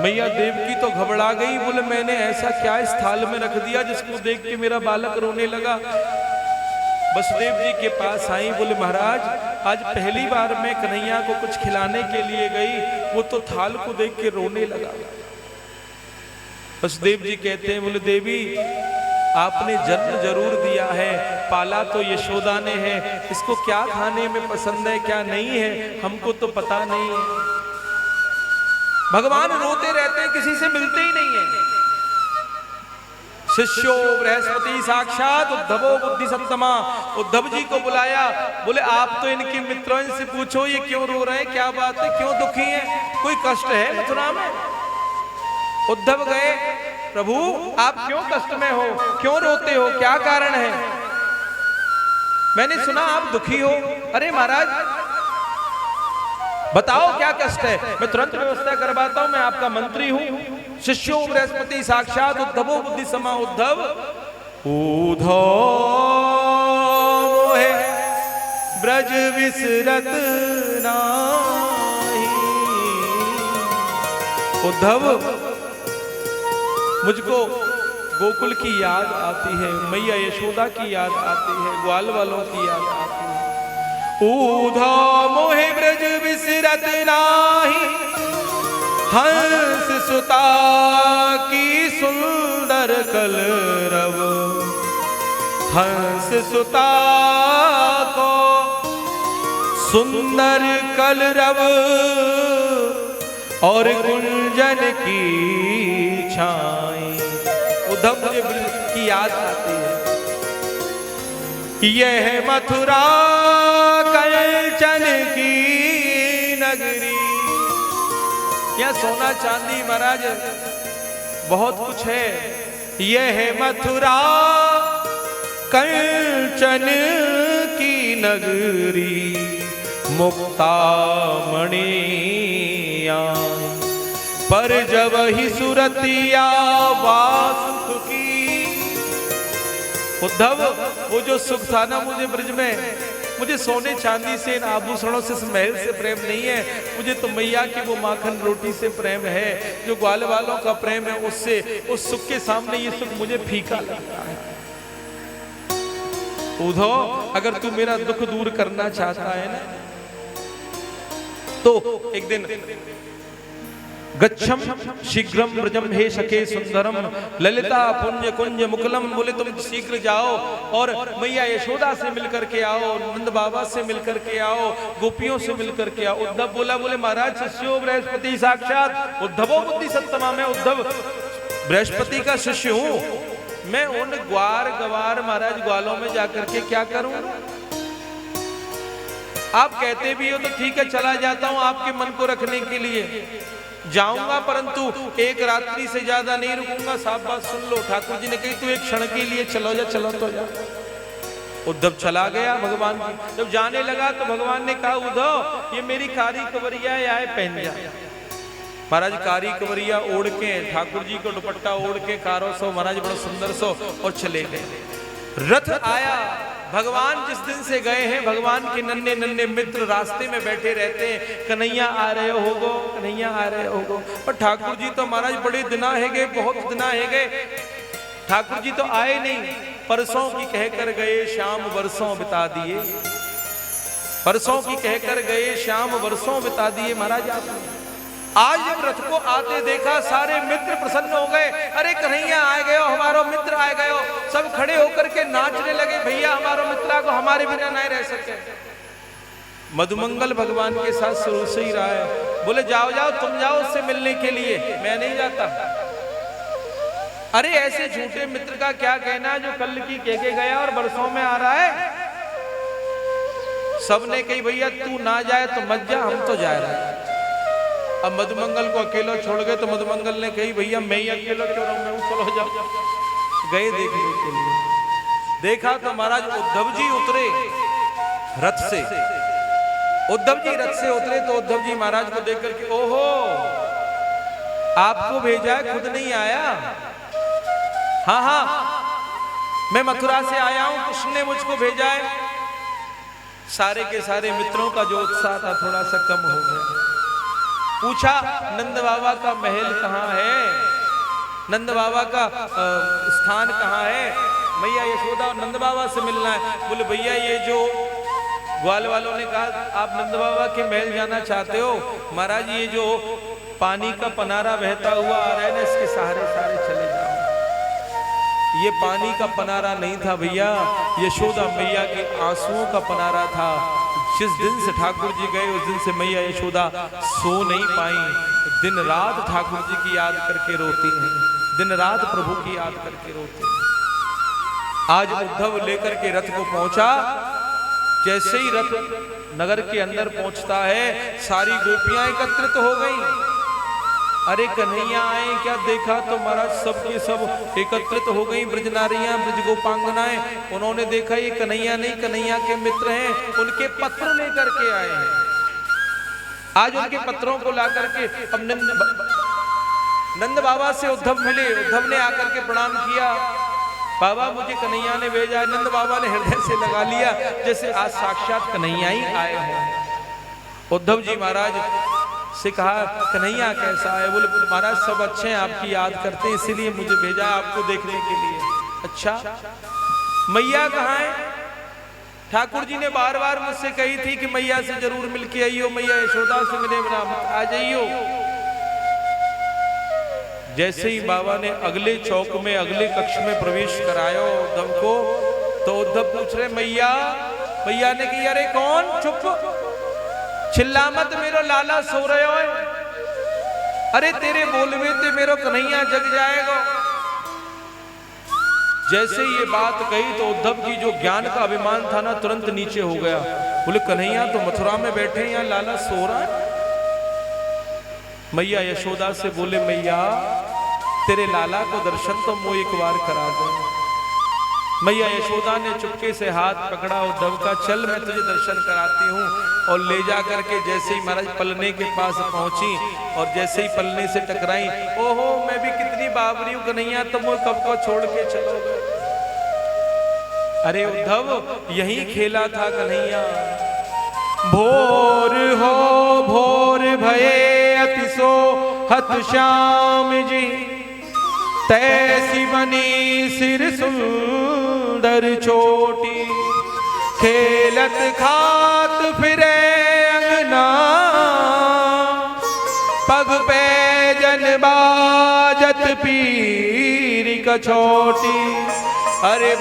मैया देवकी तो घबरा गई, बोले मैंने ऐसा क्या इस थाल में रख दिया जिसको देख के मेरा बालक रोने लगा। वसुदेव जी के पास आई, बोले महाराज आज पहली बार मैं कन्हैया को कुछ खिलाने के लिए गई, वो तो थाल को देख के रोने लगा। वसुदेव जी कहते हैं, बोले देवी आपने जन्म जरूर दिया है, पाला तो यशोदा ने है, इसको क्या खाने में पसंद है क्या नहीं है हमको तो पता नहीं है। भगवान रोते रहते हैं, किसी से मिलते ही नहीं है। शिष्यो बृहस्पति साक्षात उद्धवो बुद्धि सत्तमा। उद्धव जी को बुलाया, बोले आप तो इनके मित्रों से पूछो ये क्यों रो रहे हैं, क्या बात है, क्यों दुखी है, कोई कष्ट है मथुरा में। उद्धव गए, प्रभु आप क्यों कष्ट में हो, क्यों रोते हो, क्या कारण है, मैंने सुना आप दुखी हो। अरे महाराज बताओ क्या कष्ट है, मैं तुरंत व्यवस्था करवाता हूं, मैं आपका मंत्री हूं। शिष्यो बृहस्पति साक्षात उद्धवो बुद्धि समा। उद्धव उद्धव मोहे ब्रज विसरत नाही। उद्धव मुझको गोकुल की याद आती है, मैया यशोदा की याद आती है, ग्वाल वालों की याद आती है। उद्धव मोहे ब्रज विसरत नाही, हंस सुता की सुंदर कलरव। हंस सुता को सुंदर कलरव और गुंजन की छाई। उद्धव मुझे की याद आती है। यह मथुरा कंचन की नगरी। यहाँ सोना चांदी महाराज बहुत कुछ है। यह है मथुरा कंचन की नगरी, मुक्तामणि पर जब ही सुरतिया वासुख की। उद्धव वो जो सुख था ना मुझे ब्रज में, मुझे सोने चांदी से इन आभूषणों से, महल से प्रेम नहीं है, मुझे तो मैया की वो माखन रोटी से प्रेम है, जो ग्वाल वालों का प्रेम है उससे। उस सुख के सामने ये सुख मुझे फीका लगता है। उद्धव अगर तू मेरा दुख दूर करना चाहता है ना, तो एक दिन गच्छम शीघ्रम व्रजम हे सखे सुंदरम ललिता पुंज कुंज मुकुलम, बोले तुम शीघ्र जाओ और मैया यशोदा से मिलकर के आओ, नंद बाबा से मिलकर के आओ, गोपियों से मिलकर के आओ। उद्धव बोला, बोले महाराज शिष्यो बृहस्पति साक्षात उद्धवो बुद्धि सत्तमा, मैं उद्धव बृहस्पति का शिष्य हूं, मैं उन ग्वार गवार महाराज ग्वालों में जाकर के क्या करूं? आप कहते भी हो तो ठीक है, चला जाता हूं आपके मन को रखने के लिए जाऊंगा, परंतु एक रात्रि से ज्यादा नहीं रुकूंगा। साफ बात सुन लो, ठाकुर जी ने कही तू एक क्षण के लिए चलो जा, चलो तो जा। उद्धव चला गया भगवान की। जब जाने लगा तो भगवान ने कहा, उद्धव ये मेरी कारी कवरिया है, आए पहन जा। महाराज कारी कवरिया ओढ़ के, ठाकुर जी को दुपट्टा ओढ़ के कारो सो महाराज बड़ा सुंदर सो और चले गए। रथ आया, भगवान जिस दिन से गए हैं, भगवान के नन्हे नन्हे मित्र रास्ते में बैठे रहते हैं, कन्हैया आ रहे होगो, कन्हैया आ रहे होगो। और ठाकुर जी तो महाराज बड़े दिना है गए, बहुत दिना है गए, ठाकुर जी तो आए नहीं। परसों की कहकर गए, शाम वर्षों बिता दिए, परसों की कहकर गए, शाम वर्षों बिता दिए। महाराज आज जब रथ को आते देखा, सारे मित्र प्रसन्न हो गए, अरे कन्हैया आ गए हो, हमारो मित्र आ गए हो। सब खड़े होकर के नाचने लगे, भैया हमारो मित्र को हमारे बिना नहीं रह सके। मधुमंगल भगवान के साथ शुरू से ही रहा है, बोले जाओ जाओ तुम जाओ उससे मिलने के लिए, मैं नहीं जाता। अरे ऐसे झूठे मित्र का क्या कहना जो कल की कह के गया और बरसों में आ रहा है। सबने कही भैया तू ना जाए तो मत जा, हम तो जा रहे हैं। अब मधुमंगल को अकेला छोड़ गए तो मधुमंगल ने कही भैया मैं ही अकेला क्यों रहूं, मैं चलो जाओ। गए देखने के लिए, देखा तो महाराज उद्धव जी उतरे रथ से। उद्धव जी रथ से उतरे तो उद्धव जी महाराज को देख करके, ओहो आपको भेजा है, खुद नहीं आया? हाँ हाँ मैं मथुरा से आया हूं, कृष्ण ने मुझको भेजा है। सारे के सारे मित्रों का जो उत्साह था थोड़ा सा कम हो गया। पूछा नंद बाबा का महल कहाँ है, नंद बाबा का स्थान कहाँ है, मैया यशोदा और नंद बाबा से मिलना है। बोले भैया ये जो ग्वाल वालों ने कहा आप नंद बाबा के महल जाना चाहते हो, महाराज ये जो पानी का पनारा बहता हुआ आ रहा है ना, इसके सहारे सारे चले जाओ। ये पानी का पनारा नहीं था भैया, यशोदा मैया के आंसुओं का पनारा था। जिस दिन से ठाकुर जी गए उस दिन से मैया यशोदा सो नहीं पाई, दिन रात ठाकुर जी की याद करके रोती हैं, दिन रात प्रभु की याद करके रोती हैं। आज उद्धव लेकर के रथ को पहुंचा, जैसे ही रथ नगर के अंदर पहुंचता है सारी गोपियां एकत्रित हो गई। अरे कन्हैया आए क्या देखा तो महाराज सब के सब एकत्रित हो गई, ब्रजनारियां ब्रज गोपांगनाएं। उन्होंने देखा ये कन्हैया नहीं, कन्हैया के मित्र हैं, उनके पत्र लेकर के आए हैं। आज उनके पत्रों को ला करके अब नंद बाबा से उद्धव मिले। उद्धव ने आकर के प्रणाम किया, बाबा मुझे कन्हैया ने भेजा है। नंद बाबा ने हृदय से लगा लिया जैसे आज साक्षात कन्हैया ही आए हैं। उद्धव जी महाराज से कहा कन्हैया कैसा है? बोले महाराज सब अच्छे हैं, आपकी याद करते हैं इसीलिए मुझे भेजा है आपको देखने के लिए। अच्छा मैया कहाँ है? ठाकुर जी ने बार बार मुझसे कही थी कि मैया से जरूर मिलके आइयो, मैया यशोदा से मिले बिना आ जाइयो। जैसे ही बाबा ने अगले चौक में अगले कक्ष में प्रवेश कराया उद्धव को, तो उद्धव पूछ रहे मैया, मैया ने कही अरे कौन, चुप चिल्ला मत, मेरो लाला सो रहे हो, अरे तेरे बोलवे ते मेरो कन्हैया जग जाएगा। जैसे ये बात कही तो उद्धव की जो ज्ञान का अभिमान था ना तुरंत नीचे हो गया। बोले कन्हैया तो मथुरा में बैठे हैं, यहाँ लाला सो रहा है। मैया यशोदा से बोले मैया तेरे लाला को दर्शन तो मुझे एक बार करा दो। मैया यशोदा ने चुपके से हाथ पकड़ा उद्धव का, चल मैं तुझे दर्शन कराती हूँ। और ले जा करके जैसे ही महाराज पलने के पास पहुंची और जैसे ही पलने से टकराई, ओहो मैं भी कितनी बाबरी हूँ कन्हैया, तुम कब को छोड़ के चलोगे? अरे उद्धव यही खेला था कन्हैया। भोर हो भोर भये अतिसो हत श्याम जी, तैसी बनी सिर सुंदर चोटी, खेलत खात फिरे अंगना पीर कछोटी, अरे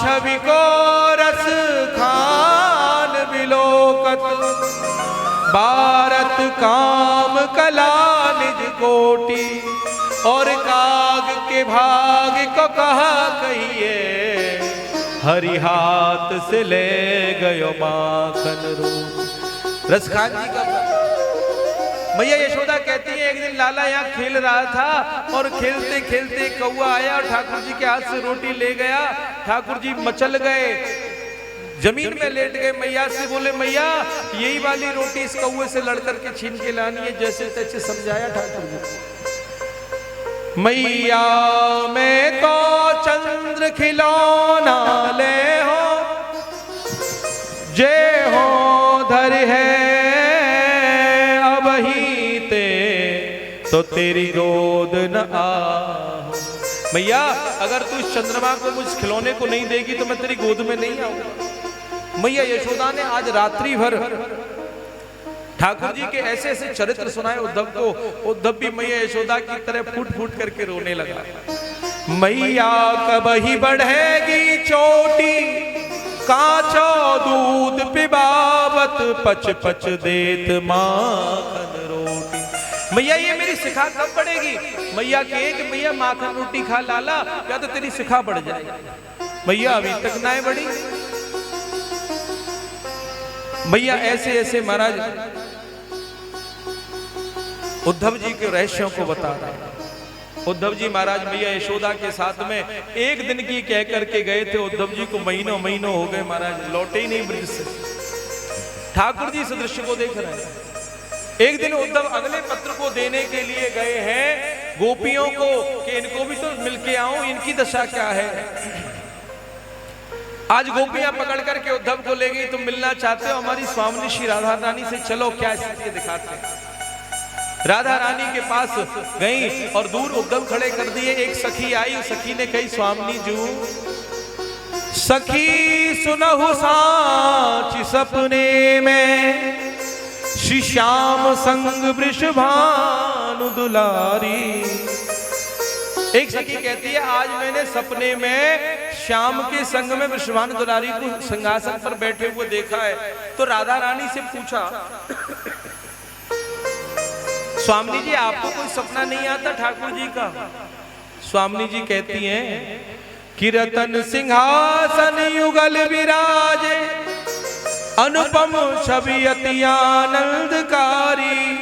छवि को रस खान बिलोकत, भारत काम कला निज कोटि, और काग के भाग को कहा कहिए, हरि हाथ से ले गयो माखन रूप। रसखान जी का मैया यशोदा कहती है एक दिन लाला यहाँ खेल रहा था और खेलते खेलते कौआ आया और ठाकुर जी के हाथ से रोटी ले गया। ठाकुर जी मचल गए, जमीन में लेट गए। मैया से बोले मैया यही वाली रोटी इस कौए से लड़ करके छीन के लानी है, जैसे तैसे समझाया ठाकुर जी। मैया मैं तो चंद्र खिलौना ले हो, जे हो धर है अब ही ते, तो तेरी गोद न आ। मैया अगर तू इस चंद्रमा को मुझ खिलौने को नहीं देगी तो मैं तेरी गोद में नहीं आऊंगा। मैया यशोदा ने आज रात्रि भर ठाकुर जी के ऐसे ऐसे चरित्र सुनाए उद्धव को। उद्धव भी मैया यशोदा की तरह फूट फूट करके रोने लगा। मैया कब ही बढ़ेगी चोटी, कांचो दूध पिबावत, पच पच देत माखन रोटी। मैया ये मेरी शिखा कब बढ़ेगी? मैया के कि मैया माखन रोटी खा लाला, या तो तेरी शिखा बढ़ जाएगी। मैया अभी तक ना बढ़ी। मैया ऐसे ऐसे महाराज उद्धव जी के रहस्यों को बता रहे हैं। उद्धव जी महाराज मैया यशोदा के साथ में एक दिन की कह करके गए थे। उद्धव जी को महीनों महीनों हो गए महाराज, लौटे ही नहीं ब्रज से। ठाकुर जी इस दृश्य को देख रहे हैं। एक दिन उद्धव अगले पत्र को देने के लिए गए हैं गोपियों को कि इनको भी तो मिलके आऊं, इनकी दशा क्या है। आज गोपियां पकड़ करके उद्धव को ले गई, तुम मिलना चाहते हो हमारी स्वामिनी श्री राधा रानी से, चलो क्या स्थिति दिखाते हैं। राधा रानी के पास गई और दूर उद्धव खड़े कर दिए। एक सखी आई, सखी ने कही स्वामिनी जू, सखी सुनहु साच सपने में, श्री श्याम संग वृषभानु दुलारी। एक सखी कहती है आज मैंने सपने में श्याम के संग में वृषभानु दुलारी को सिंहासन पर बैठे हुए देखा है। तो राधा रानी से पूछा स्वामी जी आपको कोई सपना नहीं आता ठाकुर जी का? स्वामी जी कहती हैं कि रतन सिंहासन युगल विराजे, अनुपम छवि अति आनंदकारी,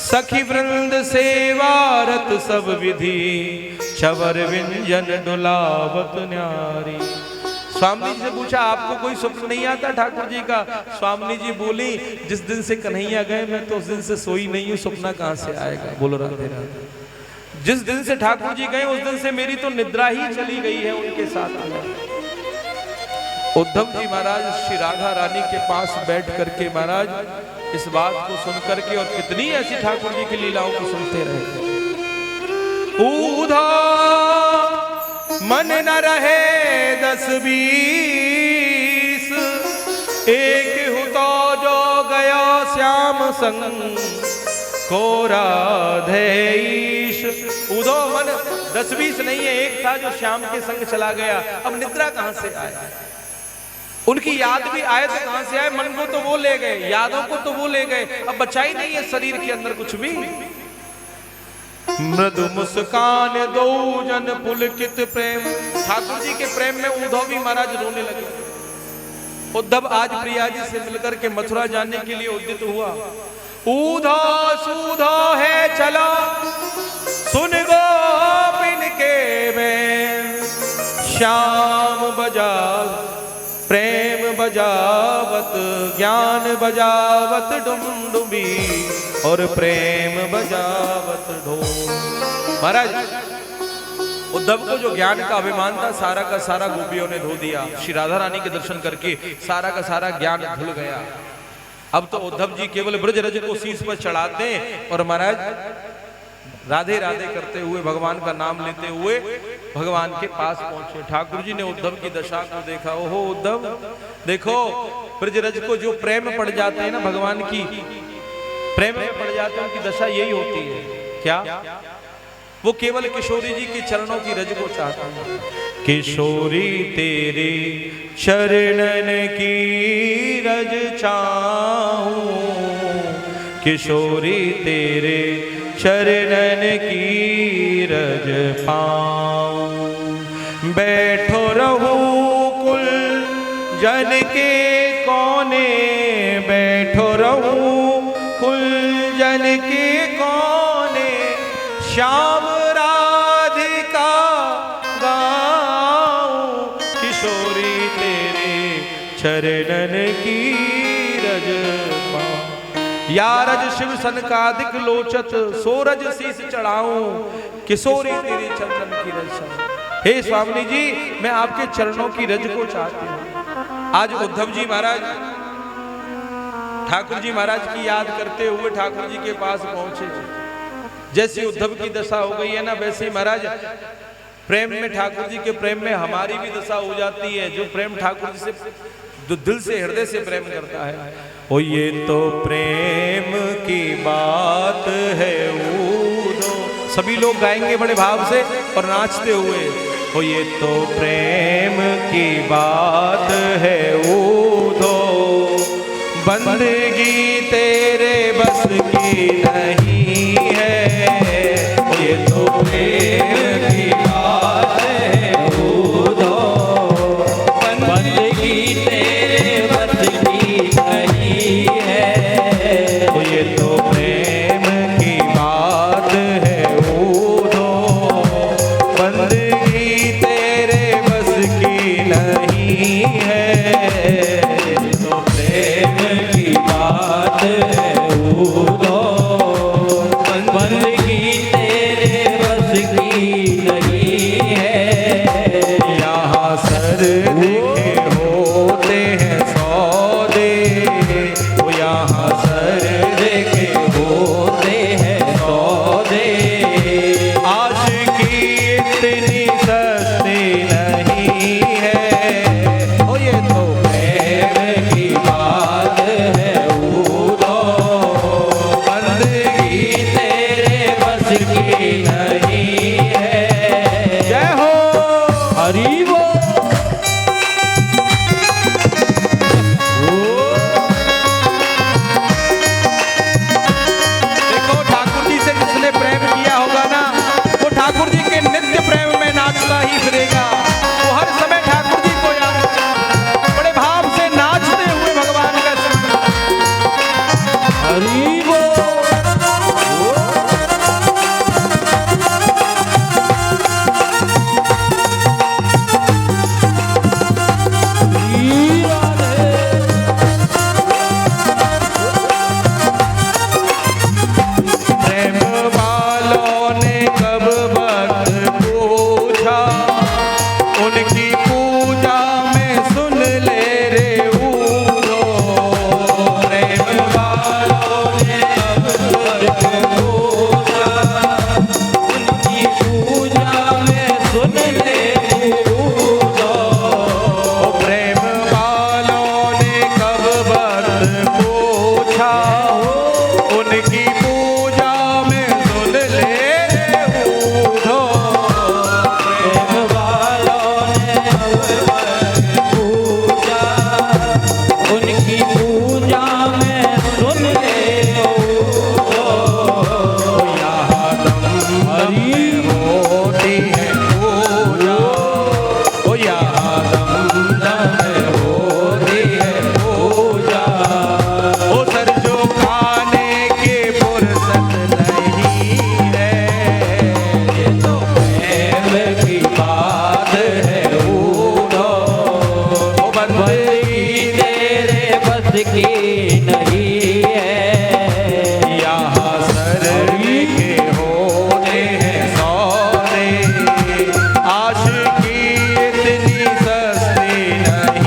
सखी वृंद सेवारत सब विधि, छवर व्यंजन डुलावत न्यारी। स्वामी जी से पूछा आपको कोई स्वप्न नहीं आता ठाकुर जी का? स्वामी जी बोली जिस दिन से कन्हैया गए मैं तो उस दिन से सोई नहीं हूँ, सपना कहाँ से आएगा। बोलो राधे राधे। जिस दिन से ठाकुर जी गए उस दिन से मेरी तो निद्रा ही चली गई है उनके साथ। उद्धव जी महाराज श्री राधा रानी के पास बैठ करके महाराज इस बात को सुन करके और कितनी ऐसी ठाकुर जी की लीलाओं को सुनते रहे। ऊधा मन न रहे 10-20, एक हु तो जो गया श्याम संग को राधेश। उधो मन 10-20 नहीं है, एक था जो श्याम के संग चला गया। अब निद्रा कहां से आए? उनकी याद भी आए तो कहां से आए? मन को तो वो ले गए, यादों को तो वो ले गए, अब बचा ही नहीं है शरीर के अंदर कुछ भी। मृदु मुस्कान दो जन पुलकित प्रेम। ठाकुर जी के प्रेम में उद्धव भी महाराज रोने लगे। उद्धव आज प्रिया जी से मिलकर के मथुरा जाने के लिए उद्यत हुआ। ऊधो सूधो है चला, सुन गोपिन के में, श्याम बजा प्रेम बजावत, ज्ञान बजावत डुमडुमी, और प्रेम बजावत ढोल। महाराज उद्धव को जो ज्ञान का अभिमान था सारा का सारा गोपियों ने धो दिया। श्री राधा रानी के दर्शन करके सारा का सारा ज्ञान धुल गया। अब तो उद्धव जी केवल ब्रज रज को शीश पर चढ़ाते और महाराज राधे राधे करते हुए भगवान का नाम लेते हुए भगवान के पास पहुंचे। ठाकुर जी ने उद्धव की दशा को देखा। ओहो उद्धव देखो, ब्रज रज को जो प्रेम पड़ जाते हैं ना भगवान की, प्रेम में पड़ जाते हैं उनकी दशा यही होती है। क्या वो केवल किशोरी जी के चरणों की रज को चाहता है। किशोरी तेरे चरणन की रज चाहूं, किशोरी तेरे चरणन की रज पाऊं। बैठो रहूं कुल जन के कोने, बैठो रहूं कुल जन के कोने, श्याम राधिका गाऊं, किशोरी तेरे चरणन की रज पाऊं। या रज शिव सनकादिक लोचत, सोरज शीस चढ़ाऊं, किशोरी तेरे चरणन की रज। हे स्वामी जी, मैं आपके चरणों की रज को चाहती हूँ। आज उद्धव जी महाराज ठाकुर जी महाराज की याद करते हुए ठाकुर जी के पास पहुंचे। जैसी उद्धव की दशा हो गई है ना, वैसे ही महाराज प्रेम में, ठाकुर जी के प्रेम में हमारी भी दशा हो जाती है। जो प्रेम ठाकुर जी से, जो दिल से हृदय से प्रेम करता है, ओ ये तो प्रेम की बात है ऊधो। सभी लोग गाएंगे बड़े भाव से और नाचते हुए, ओ ये तो प्रेम की बात है ऊधो, बंदगी तेरे बस की नहीं है। ओ ये तो प्रेम की बात है ऊधो, बंदगी तेरे बस की नहीं है। ओ ये तो प्रेम की बात है ऊधो, बंदगी तेरे बस की नहीं है। तो प्रेम की बात है ऊधो, बंदगी तेरे बस की नहीं है। यहाँ सर देखे होते हैं सौदे, वो यहाँ सर देखे होते हैं सौदे, आशिकी इतनी सस्ती नहीं है। ओ ये तो प्रेम की बात है ऊधो, बंदगी तेरे बस की नहीं है। जय हो हरि वो। देखो ठाकुर जी से जिसने प्रेम किया होगा ना, वो ठाकुर जी के नित्य प्रेम में नाचता ही फिरेगा। वो हर समय ठाकुर जी को याद करेगा, बड़े भाव से नाचते हुए भगवान का सिमरन। हरि बोल। प्रेम वालों ने कब वक्त पूछा, उनकी पूजा में सुन ले रे ऊधो। प्रेम वालों ने कब वक्त पूछा, उनकी पूजा में सुन ले रे ऊधो। प्रेम वालों ने कब वक्त पूछा, उनकी पूजा में सुन ले ऊधो। प्रेम वालों ने पूजा, उनकी पूजा में सुन ले ऊधो। यहाँ दम हरि होती है पूजा, ओ यहाँ दम दम होती है पूजा। ओ सर जो खाने के फुर्सत नहीं है, ये तो प्रेम की बात है ऊधो, ओ बंदगी तेरे बस की नहीं है। यहाँ सर के होते हैं सौदे, आशिकी इतनी सस्ती नहीं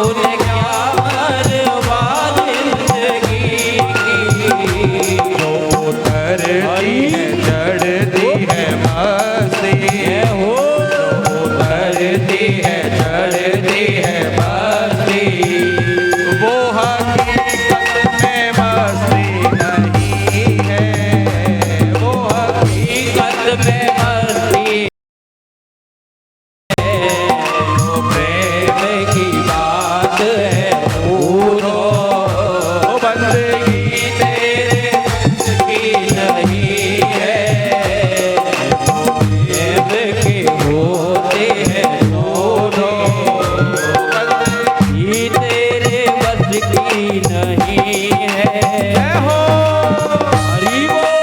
तूने क्या बर्बाद जिंदगी की। जो उतरती है चढ़ती है मस्ती, हो उतरती है चढ़ती है मस्ती, वो हकीकत में मस्ती नहीं है, वो हकीकत में मस्ती वो प्रेम की बात है। पूरो बंदगी तेरे की नहीं है, प्रेम के होते हैं दोनों, ये तेरे बस की नहीं है। हो हरि बोल।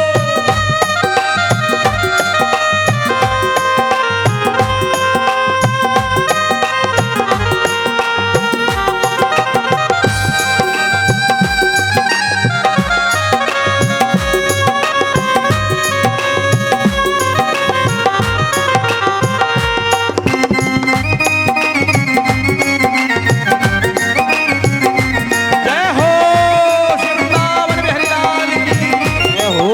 जय हो श्री वृंदावन बिहारी लाल की। हो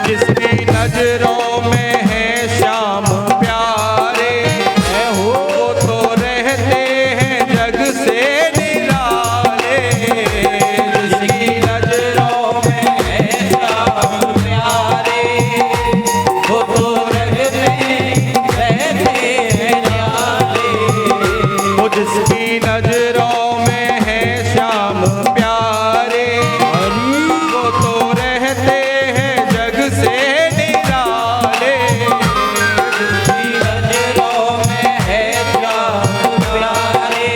जिसकी नजरों में है श्याम प्यारे, वो तो रहते हैं जग से निराले। जिसकी नजरों में है श्याम प्यारे, वो तो रहते हैं न्यारे। वो जिसकी नजरों में है श्याम प्यारे, वो तो रहते हैं जग से निराले। जिसकी नजरों में है श्याम प्यारे,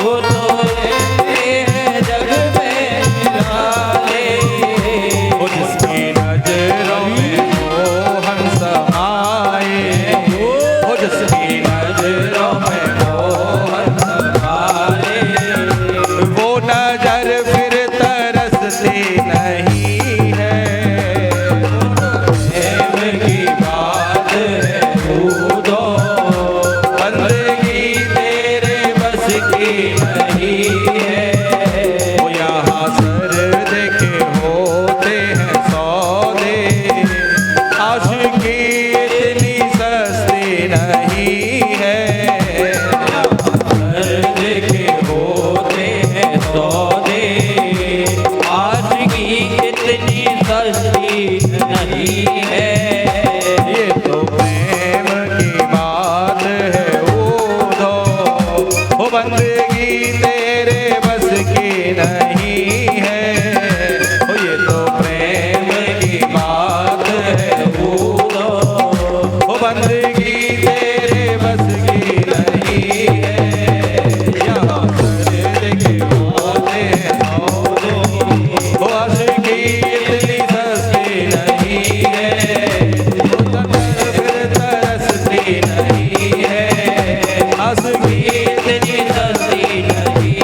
वो तो रहते हैं जग में निराले। वो जिसकी नजरों में मोहन समाए, वो जिसकी नजरों में मोहन समाए, वो नजर फिर तरसती नहीं है, प्रेम की बात है पूरो, बंदगी तेरे बस की नहीं है। वो यहाँ सर देखे होते हैं सौदे, आशिकी इतनी सस्ती नहीं है। देखे होते हैं सौदे, आशिकी इतनी सस्ती नहीं है। ये तो प्रेम की बात है उधो, वो बंदगी तेरे बस की नहीं है। ओ ये तो प्रेम की बात है उधो, वो बंदगी तेरे बस की नहीं है। यहाँ सर देखे होते हैं सौदे, वो आशिकी इतनी सस्ती नहीं है, फिर तरसती नहीं है, आशिकी इतनी सस्ती नहीं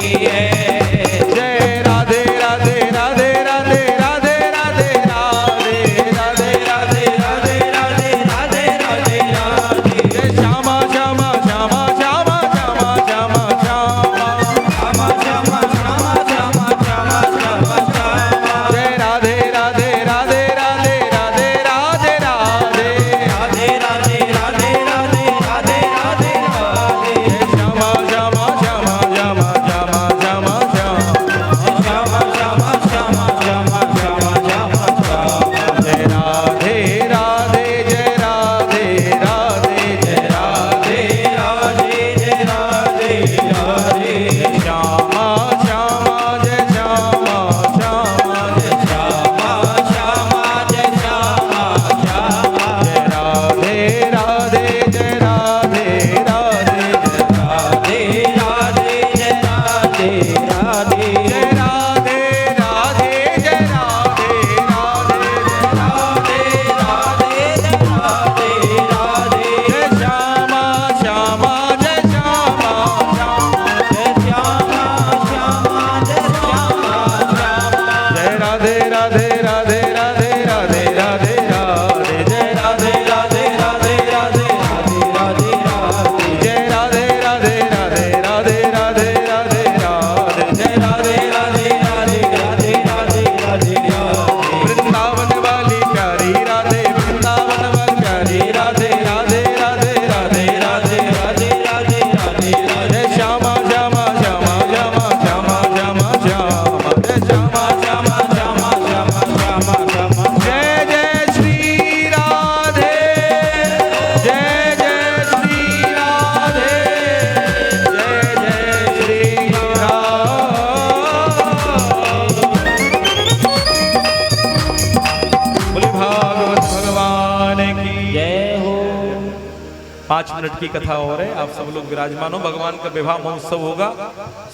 मिनट की कथा और है, आप सब लोग विराजमान हो। भगवान का विवाह महोत्सव होगा,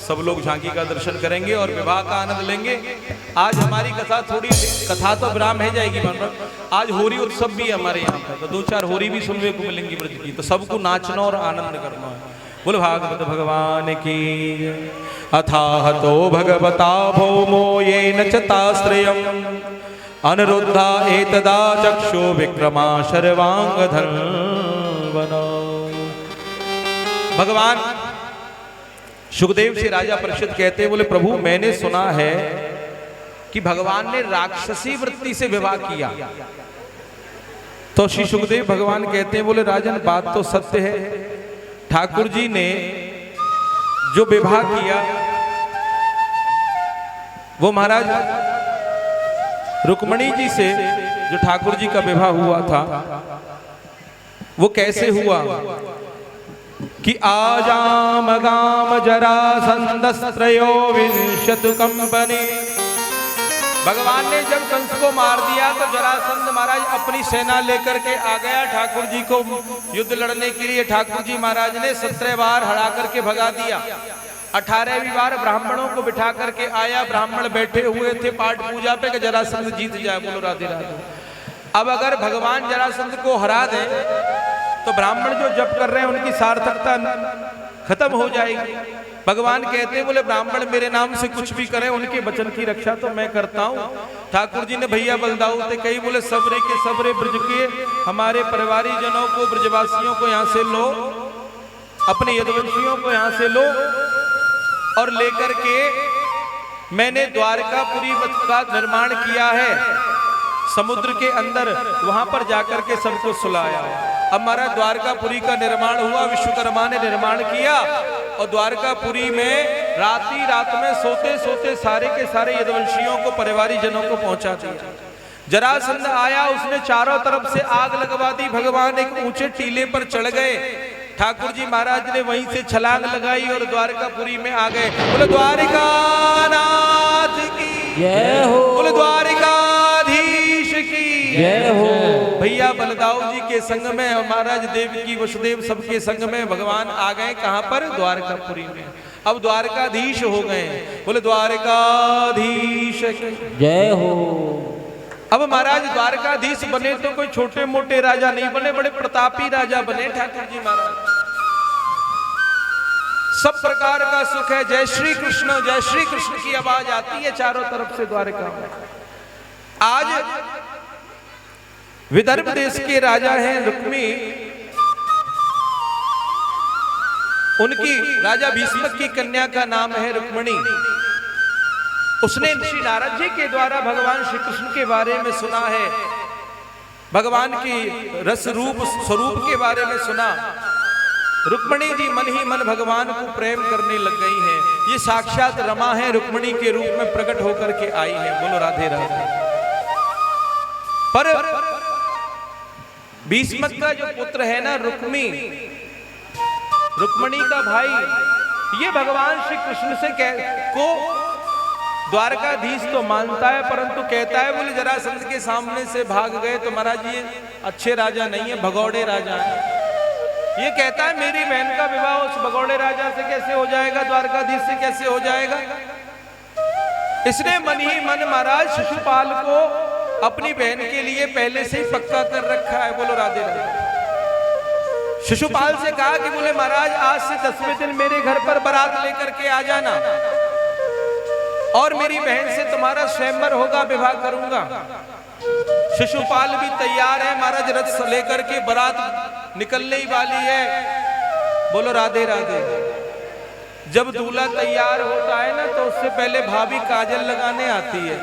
सब लोग झांकी का दर्शन करेंगे और विवाह का आनंद लेंगे। आज हमारी कथा तो विराम है जाएगी, आज होरी उत्सव भी है हमारे यहाँ पर, तो 2-4 होरी भी सुनने को मिलेंगी ब्रज की, तो सबको नाचना और आनंद करना है। बोल भागवत भगवान की। अथाह तो भगवता भौमो येन च ताश्रयम् अनिरुद्धा एतदा चक्षु विक्रमा शर्वांग धन्वनो। भगवान सुखदेव से राजा परीक्षित कहते हैं, बोले प्रभु मैंने सुना है कि भगवान ने राक्षसी वृत्ति से विवाह किया। तो श्री सुखदेव भगवान कहते हैं, बोले राजन बात तो सत्य है, ठाकुर जी ने जो विवाह किया वो महाराज रुक्मणी जी से, जो ठाकुर जी का विवाह हुआ था वो कैसे हुआ कि आजाम गाम जरासंधस्त्रयो विंशतु कंपनी। भगवान ने जब कंस को मार दिया तो जरासंध महाराज अपनी सेना लेकर के आ गया ठाकुर जी को युद्ध लड़ने के लिए। ठाकुर जी महाराज ने 17 बार हरा करके भगा दिया। 18वीं बार ब्राह्मणों को बिठा करके आया, ब्राह्मण बैठे हुए थे पाठ पूजा पे कि जरासंध जीत जाए। बोलो राधे राधे। अब अगर भगवान जरासंध को हरा दे तो ब्राह्मण जो जप कर रहे हैं उनकी सार्थकता खत्म हो जाएगी। भगवान कहते बोले ब्राह्मण मेरे नाम से कुछ भी करें, उनके वचन की रक्षा तो मैं करता हूँ। ठाकुर जी ने भैया बलदाऊ थे कई, बोले सबरे के सबरे ब्रज के हमारे परिवारी जनों को, ब्रजवासियों को यहाँ से लो, अपने यदुवंशियों को यहाँ से लो और लेकर के मैंने द्वारकापुरी का निर्माण किया है समुद्र के अंदर, वहां पर जाकर के सबको सुलाया। अब हमारा द्वारकापुरी का निर्माण हुआ, विश्वकर्मा ने निर्माण किया और द्वारकापुरी में रात में सोते सोते सारे के सारे यदुवंशियों को, परिवारी जनों को पहुंचा दिया। जरासंध आया, उसने चारों तरफ से आग लगवा दी। भगवान एक ऊंचे टीले पर चढ़ गए, ठाकुर जी महाराज ने वहीं से छलांग लगाई और द्वारकापुरी में आ गए। बोले द्वारिकानाथ की जय हो, बोले द्वारिकाधीश की जय हो। भैया बलदाऊ जी के संग में और महाराज देवकी वसुदेव सबके संग में भगवान आ गए। कहां पर? द्वारकापुरी में। अब द्वारकाधीश हो गए। बोले द्वारकाधीश जय हो। अब महाराज द्वारकाधीश बने तो कोई छोटे मोटे राजा नहीं बने, बड़े प्रतापी राजा बने ठाकुर जी महाराज। सब प्रकार का सुख है, जय श्री कृष्ण की आवाज आती है चारों तरफ से द्वारका में। आज विदर्भ देश के राजा हैं रुक्मी, उनकी राजा भीष्म की कन्या का नाम है रुक्मणी। उसने श्री नारद जी के द्वारा भगवान श्री कृष्ण के बारे में सुना है, भगवान की रस रूप स्वरूप के बारे में सुना। रुक्मणी जी मन ही मन भगवान को प्रेम करने लग गई हैं। ये साक्षात रमा है, रुक्मणी के रूप में प्रकट होकर के आई है। बोलो राधे राधे। पर भीष्म का जो पुत्र है ना रुक्मी, रुक्मणी का भाई, ये भगवान श्री कृष्ण से को द्वारकाधीश तो मानता है, परंतु कहता है बोले जरासंध के सामने से भाग गए तो महाराज ये अच्छे राजा नहीं है, भगौड़े राजा है। ये कहता है मेरी बहन का विवाह उस भगौड़े राजा से कैसे हो जाएगा, द्वारकाधीश से कैसे हो जाएगा। इसने मन ही मन महाराज शिशुपाल को अपनी बहन के लिए पहले से ही पक्का कर रखा है। बोलो राधे राधे। शिशुपाल से कहा कि बोले महाराज आज से 10वें दिन मेरे घर पर बारात लेकर के आ जाना और मेरी बहन से तुम्हारा स्वयंवर होगा, विवाह करूंगा। शिशुपाल भी तैयार है महाराज, रथ लेकर के बारात निकलने ही वाली है। बोलो राधे राधे। जब दूल्हा तैयार होता है ना तो उससे पहले भाभी काजल लगाने आती है।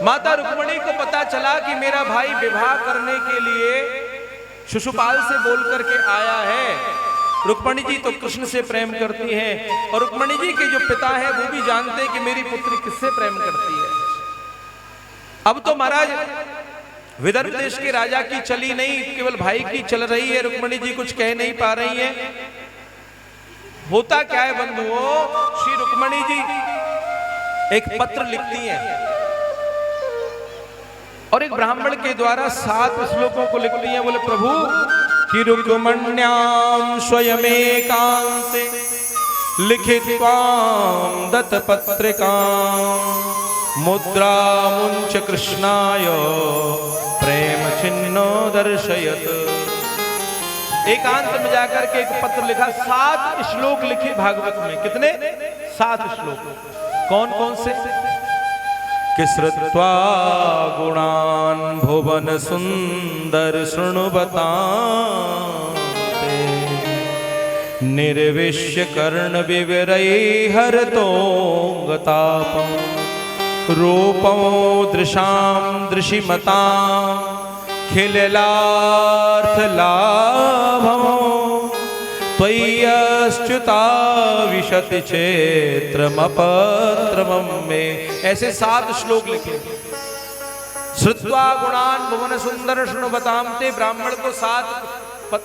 माता रुक्मणी को पता चला कि मेरा भाई विवाह करने के लिए शिशुपाल से बोल करके आया है। रुक्मणी जी तो कृष्ण से प्रेम करती हैं और रुक्मणी जी के जो पिता हैं वो भी जानते हैं कि मेरी पुत्री किससे प्रेम करती है। अब तो महाराज विदर्भ देश के राजा की चली नहीं, केवल भाई की चल रही है। रुक्मणी जी कुछ कह नहीं पा रही है। होता क्या है बंधुओं, श्री रुक्मणी जी एक पत्र लिखती हैं और एक ब्राह्मण के द्वारा 7 श्लोकों को लिख लिए। बोले प्रभु कि रुक्मण्याम स्वयमेकांते लिखित्वां दत्तपत्रिकां मुद्रा मुंच कृष्णाय प्रेम चिन्ह दर्शयत। एकांत में जाकर के एक पत्र लिखा, 7 श्लोक लिखे भागवत में। कितने? 7 श्लोक। कौन कौन से? कि श्रुत्वा गुणान् भुवन सुंदर शृणुवतां निर्विश्य कर्ण विवरैर्हरतोऽगतापं रूपं दृशां दृशिमतां खिललार्थलाभं त्वय्यच्युता विशति चेत्रमपत्रमं मे। ऐसे 7 श्लोक लिखे। श्रुत्वा गुणान् भुवन सुंदर शृणुवतां ते ब्राह्मण को 7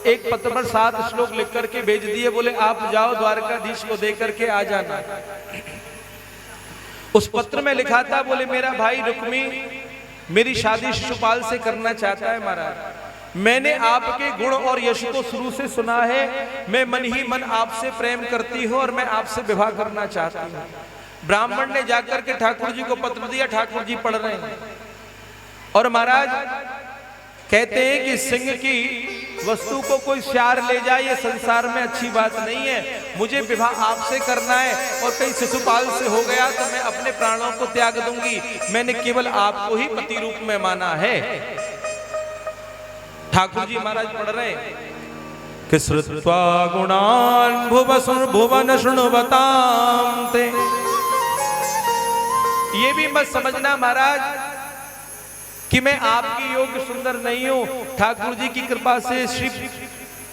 एक पत्र पर 7 श्लोक लिख करके भेज दिए। बोले आप जाओ द्वारकाधीश को दे करके आ जाना। उस पत्र में लिखा था, बोले मेरा भाई रुक्मी मेरी शादी शिशुपाल से करना चाहता है महाराज। मैंने आपके गुण और यश को शुरू से सुना है। मैं मन ही मन आपसे प्रेम करती हूँ और मैं आपसे विवाह करना चाहती हूँ। ब्राह्मण ने जाकर के ठाकुर जी को पत्र दिया। ठाकुर जी पढ़ रहे हैं और महाराज कहते हैं कि सिंह की वस्तु को कोई श्यार ले जाए ये संसार में अच्छी बात नहीं है। मुझे विवाह आपसे करना है और कहीं शिशुपाल से हो गया तो मैं अपने प्राणों को त्याग दूंगी। मैंने केवल आपको ही पति रूप में माना है। ठाकुर जी महाराज पढ़ रहे हैं कि श्रुत्वा गुणान् भुवन शृणुवतां ते। ये भी मत समझना महाराज कि मैं आपकी योग्य सुंदर नहीं हूं। ठाकुर जी की कृपा से, श्री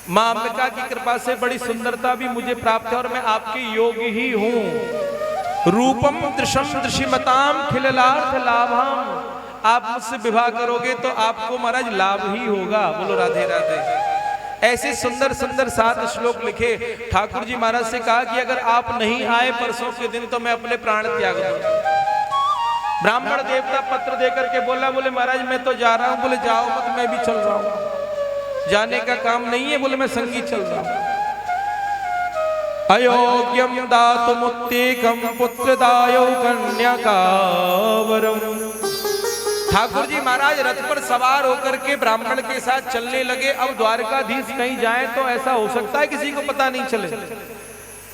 मां अंबिका की कृपा से बड़ी सुंदरता भी मुझे प्राप्त है और मैं आपके योग्य ही हूं। रूपम दृशम दृशिमताम खिललार्थ लाभम। आप मुझसे विवाह करोगे तो आपको महाराज लाभ ही होगा। बोलो राधे राधे। ऐसे सुंदर सुंदर 7 श्लोक लिखे। ठाकुर जी महाराज से कहा कि अगर आप नहीं आए परसों के दिन तो मैं अपने प्राण त्याग दूंगा। ब्राह्मण देवता पत्र देकर के बोला, बोले महाराज मैं तो जा रहा हूं। बोले जाओ मत, मैं भी चल रहा हूं। जाने का काम नहीं है। बोले मैं संगी चल रहा हूं। अयोग्यम दातुमुत्तेकं पुत्रदायो कन्याकावरम। ठाकुर जी महाराज रथ पर सवार होकर के ब्राह्मण के साथ चलने लगे। अब द्वारकाधीश कहीं जाए तो ऐसा हो सकता है किसी को पता नहीं चले।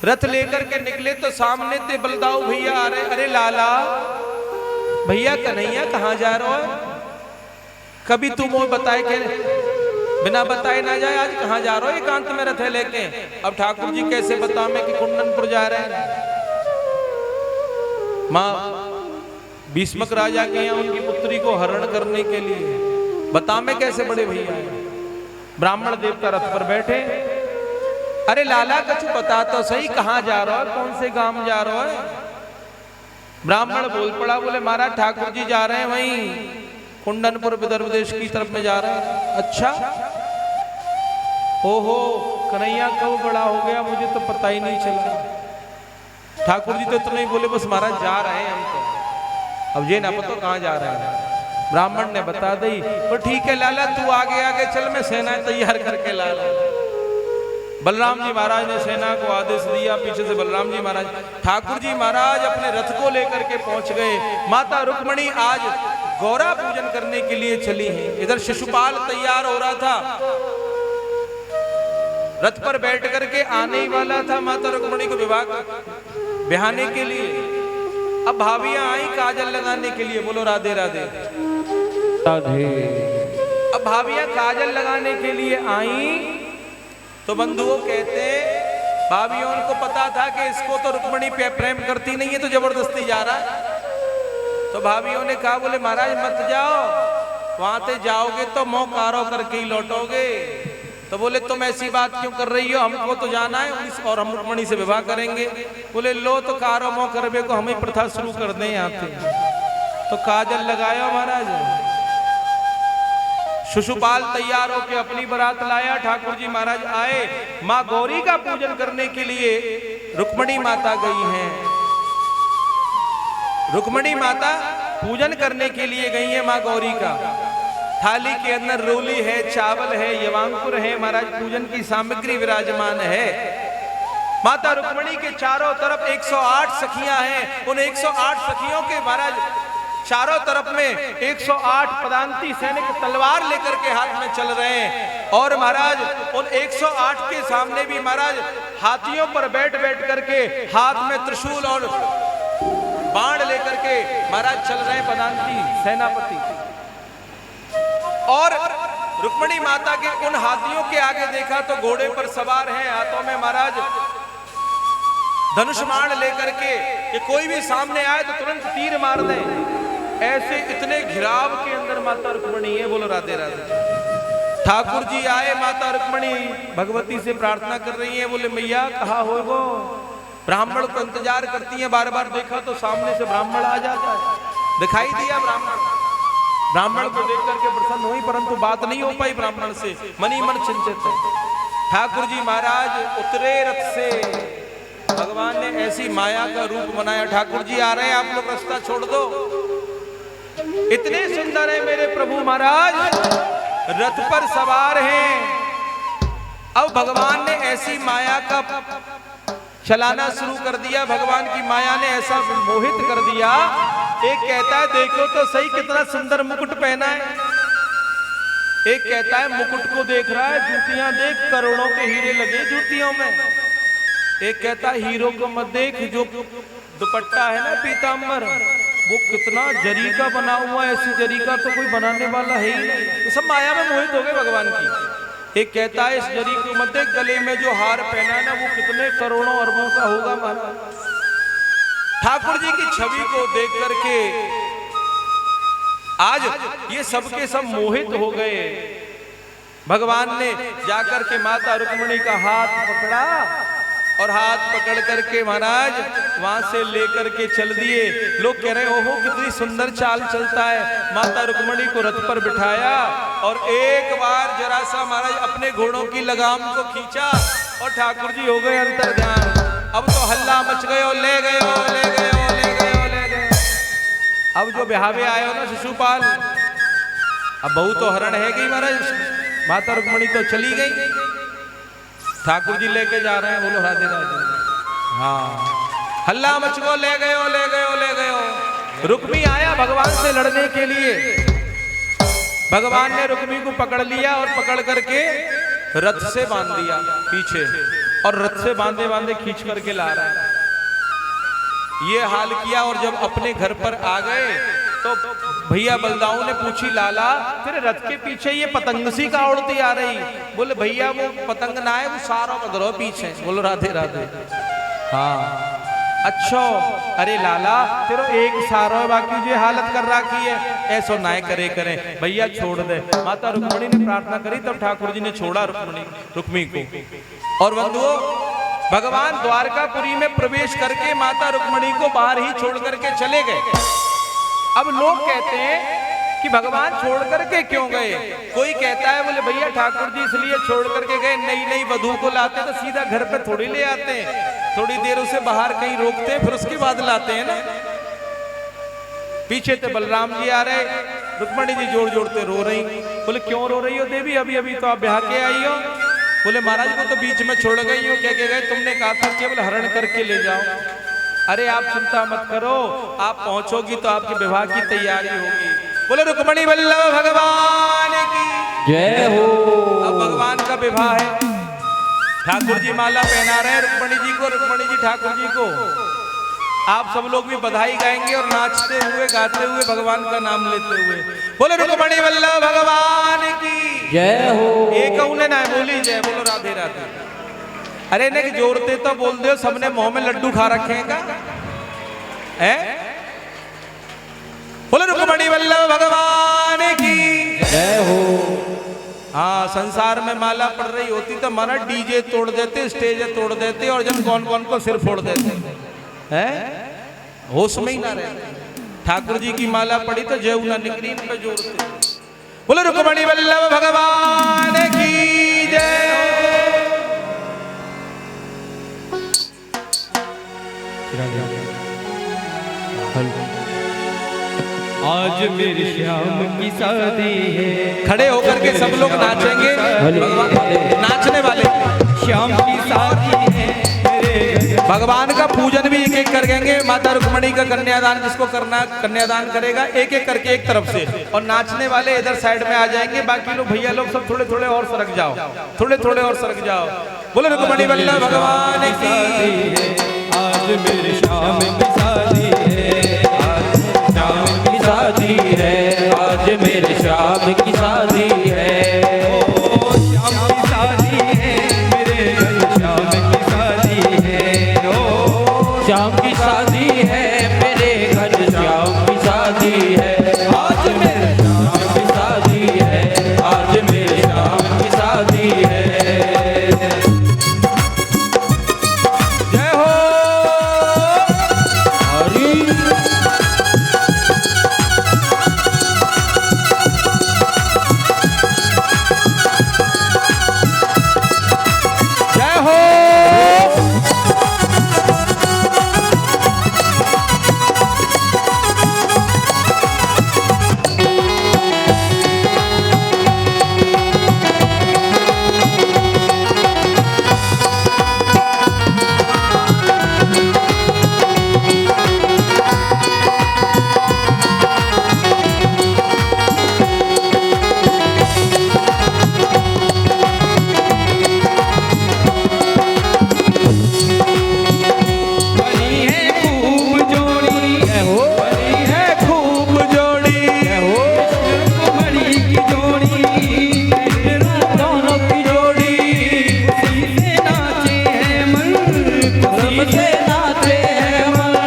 रथ लेकर के निकले तो सामने ते बलदाऊ भैया आ रहे। अरे लाला भैया कन्हैया कहाँ जा रहा है? कभी तुम वो बताए के बिना बताए ना जाए। आज कहाँ जा रहा हो? एकांत में रथ है लेके। अब ठाकुर जी कैसे बता मैं कि कुंदनपुर जा रहे हैं। माँ भीष्मक राजा के यहाँ उनकी पुत्री को हरण करने के लिए। बता मैं कैसे बड़े भैया। ब्राह्मण देवता रथ पर बैठे। अरे लाला कुछ बता तो सही, कहाँ जा रहा है? कौन से गांव जा रहा है? ब्राह्मण बोल पड़ा। बोले महाराज ठाकुर जी जा रहे हैं वहीं कुंदनपुर विदर्भ देश की तरफ में जा रहे हैं। अच्छा, ओहो कन्हैया कब बड़ा हो गया, मुझे तो पता ही नहीं चला। ठाकुर जी तो नहीं बोले, बस महाराज जा रहे हैं हम तो। अब ये ना पता कहाँ जा रहे हैं। ब्राह्मण ने बता दी। तो ठीक है लाला तू आगे आगे चल, मैं सेना तैयार करके ला ला। बलराम जी महाराज ने सेना को आदेश दिया। पीछे से बलराम जी महाराज, ठाकुर जी महाराज अपने रथ को लेकर के पहुंच गए। माता रुक्मणी आज गौरा पूजन करने के लिए चली हैं। इधर शिशुपाल तैयार हो रहा था, रथ पर बैठ करके आने ही वाला था माता रुक्मणी को विवाह बिहाने के लिए। अब भाभियां आई काजल लगाने के लिए। बोलो राधे राधे राधे। अब भाभियां काजल लगाने के लिए आई तो बंधुओं कहते भाभियों को पता था कि इसको तो रुक्मणी प्रेम करती नहीं है तो जबरदस्ती जा रहा है। तो भाभियों ने कहा, बोले महाराज मत जाओ, वहां से जाओगे तो मोह कारो करके ही लौटोगे। तो बोले तुम ऐसी बात क्यों कर रही हो, हमको तो जाना है और हम रुक्मणी से विवाह करेंगे। बोले लो तो कारो मोह करबे को हम ही प्रथा शुरू कर दें यहाँ से। तो काजल लगाया महाराज। शिशुपाल तैयार होकर अपनी बारात लाया। ठाकुर जी महाराज आए। माँ गौरी का पूजन करने के लिए रुक्मणी माता गई हैं। रुक्मणी माता पूजन करने के लिए गई है माँ गौरी का। थाली के अंदर रोली है, चावल है, यवांकुर है, महाराज पूजन की सामग्री विराजमान है। माता रुक्मणी के चारों तरफ 108 सखियां हैं। उन 108 सखियों के महाराज चारों तरफ में 108 पदांती सैनिक तलवार लेकर के हाथ में चल रहे हैं। और महाराज उन 108 के सामने भी महाराज हाथियों पर बैठ बैठ करके हाथ में त्रिशूल और बाण लेकर के महाराज चल रहे हैं पदांती सेनापति। और रुक्मणी माता के उन हाथियों के आगे देखा तो घोड़े पर सवार हैं, हाथों में महाराज धनुष्मान लेकर के, कि कोई भी सामने आए तो तुरंत तीर मार दे। ऐसे इतने घिराव के अंदर माता रुक्मणी है। बोलो राधे राधे। ठाकुर जी आए, माता रुक्मणी भगवती से प्रार्थना कर रही है। बोले मैया कहाँ हो गो? ब्राह्मण को इंतजार करती है। बार बार देखा तो सामने से ब्राह्मण आ जाता है, दिखाई दिया ब्राह्मण को देख करके प्रसन्न हुई, परंतु बात नहीं हो पाई ब्राह्मण से, मनी मन चिंतित। ठाकुर जी महाराज उतरे रथ से, भगवान ने ऐसी माया का रूप बनाया। ठाकुर जी आ रहे हैं, आप लोग रास्ता छोड़ दो। इतने सुंदर है मेरे प्रभु महाराज, रथ पर सवार हैं। अब भगवान ने ऐसी माया का चलाना शुरू कर दिया। भगवान की माया ने ऐसा मोहित कर दिया। एक कहता है देखो तो सही कितना सुंदर मुकुट पहना है। एक कहता है मुकुट को देख रहा है, जूतियां देख, करोड़ों के हीरे लगे जूतियों में। एक कहता है हीरो को मत देख, जो दुपट्टा है ना पीतांबर, वो कितना जरी का बना हुआ है, ऐसी जरी का तो कोई बनाने वाला है ही नहीं। ये सब माया में मोहित हो गए भगवान की। एक कहता है इस जरी को मत देख, गले में जो हार पहना है ना वो कितने करोड़ों अरबों का होगा महाराज। ठाकुर जी की छवि को देख करके आज ये सब के सब मोहित हो गए। भगवान ने जाकर के माता रुक्मणी का हाथ पकड़ा और हाथ पकड़ करके महाराज वहां से लेकर के चल दिए। लोग कह रहे ओहो कितनी सुंदर चाल चलता है। माता रुक्मणी को रथ पर बिठाया और एक बार जरा सा महाराज अपने घोड़ों की लगाम को खींचा और ठाकुर जी हो गए अंतर्ध्यान। अब तो हल्ला मच गयो, ले गयो ले गयो ले गयो ले गयो। अब जो ब्याहवे आए हो ना शिशुपाल, अब बहू तो हरण है गई महाराज, माता रुक्मणी तो चली गई, ठाकुर जी लेके जा रहे हैं। बोलो राधे राधे। हाँ हल्ला मच गो, ले गयो ले गयो ले गयो। रुक्मी आया भगवान से लड़ने के लिए। भगवान ने रुक्मी को पकड़ लिया और पकड़ करके रथ से बांध दिया पीछे, और रथ से बांधे बांधे खींच करके ला रहा है। ये हाल किया और जब अपने घर पर आ गए तो भैया बलदाऊ ने पूछी लाला तेरे रथ के पीछे ये पतंग सी का उड़ती आ रही। बोले भैया वो पतंग ना है, वो सारों बदरो पीछे। बोलो राधे राधे। हाँ अच्छा, अरे लाला तेरो एक सारो बाकी जो हालत कर रखी है, ऐसो ना करे करें भैया छोड़ दे। माता रुक्मणी ने प्रार्थना करी तब ठाकुर जी ने छोड़ा रुक्मी को। और बंधुओं भगवान द्वारकापुरी में प्रवेश करके माता रुक्मणी को बाहर ही छोड़ करके चले गए। अब लोग कहते हैं कि भगवान छोड़ करके क्यों गए। कोई कहता है बोले भैया ठाकुर जी इसलिए छोड़ करके गए, नई नई वधू को लाते तो सीधा घर पे थोड़ी ले आते हैं, थोड़ी देर उसे बाहर कहीं रोकते हैं फिर उसके बाद लाते हैं ना। पीछे तो बलराम जी आ रहे, रुक्मणी जी जोड़ जोड़ते रो रही। बोले क्यों रो रही हो देवी, अभी अभी तो आप ब्याह के आई हो। बोले महाराज को तो बीच में छोड़ गई हो, क्या कह गए तुमने कहा था केवल हरण करके ले जाओ। अरे आप चिंता मत करो, आप पहुंचोगी तो आपके विवाह की तैयारी होगी। बोले रुक्मणी वल्लभ भगवान की जय हो। अब भगवान का विवाह है, ठाकुर जी माला पहना रहे हैं रुक्मणी जी को, रुक्मणी जी ठाकुर जी को। आप सब लोग भी बधाई गाएंगे और नाचते हुए गाते हुए भगवान का नाम लेते हुए। बोले रुक्मणी वल्लभ भगवान की जय हो। एक उन्हें ना बोली जय। बोलो राधे राधे। अरे ने जोड़ते तो बोल दो, सबने मुंह में लड्डू खा रखेगा है। बोले रुक्मणी वल्लभ भगवान की जय हो। हाँ संसार में माला पड़ रही होती तो माना डीजे तोड़ देते, स्टेज तोड़ देते और जन कौन कौन को सिर फोड़ देते हैं, होश में ही ना रहते। ठाकुर जी की माला पड़ी तो जय उना निकली पे जोड़ते। बोले रुक्मणी वल्लभ भगवान की जय हो। आज मेरे श्याम की शादी है। खड़े होकर के सब लोग नाचेंगे, नाचने वाले श्याम की शादी है मेरे। भगवान का पूजन भी एक एक करेंगे। माता रुक्मणी का कन्यादान जिसको करना कन्यादान करेगा एक एक करके एक तरफ से, और नाचने वाले इधर साइड में आ जाएंगे। बाकी लोग भैया लोग सब थोड़े थोड़े और सरक जाओ, थोड़े थोड़े और सरक जाओ। बोलो रुक्मणी वल्लभ भगवान की। आज मेरे श्याम की शादी है, आज श्याम की शादी है, आज मेरे श्याम की शादी है। ओ श्याम की शादी है मेरे घर, श्याम की शादी है। ओ श्याम की शादी है मेरे घर, श्याम की शादी है। आज मेरे श्याम की शादी है, आज मेरे श्याम की शादी है। जय हो। हरी जय हो। बनी है खूब जोड़ी, बनी है खूब जोड़ी, रुक्मणी की जोड़ी, कृष्ण दोनों की जोड़ी। खुशी से नाचे हैं मन, खुशी से नाचे हैं मन।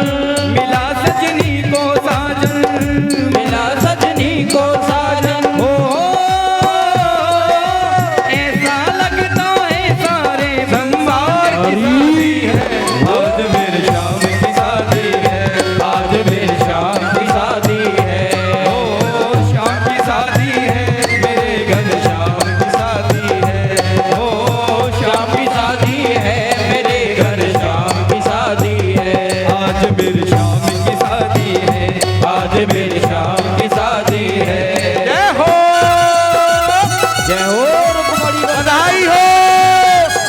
मिला सजनी को साजन, मिला सजनी को साजन। हो ऐसा लगता है सारे संसार की शादी है। आज मेरे श्याम की शादी है, आज मेरे श्याम की शादी है। ओ श्याम की शादी है मेरे घर, श्याम की शादी है। ओ श्याम की शादी है मेरे घर, श्याम की शादी है। आज मेरे श्याम की शादी है, आज मेरे श्याम की शादी है। जय हो। जय हो रुक्मणी, बधाई हो।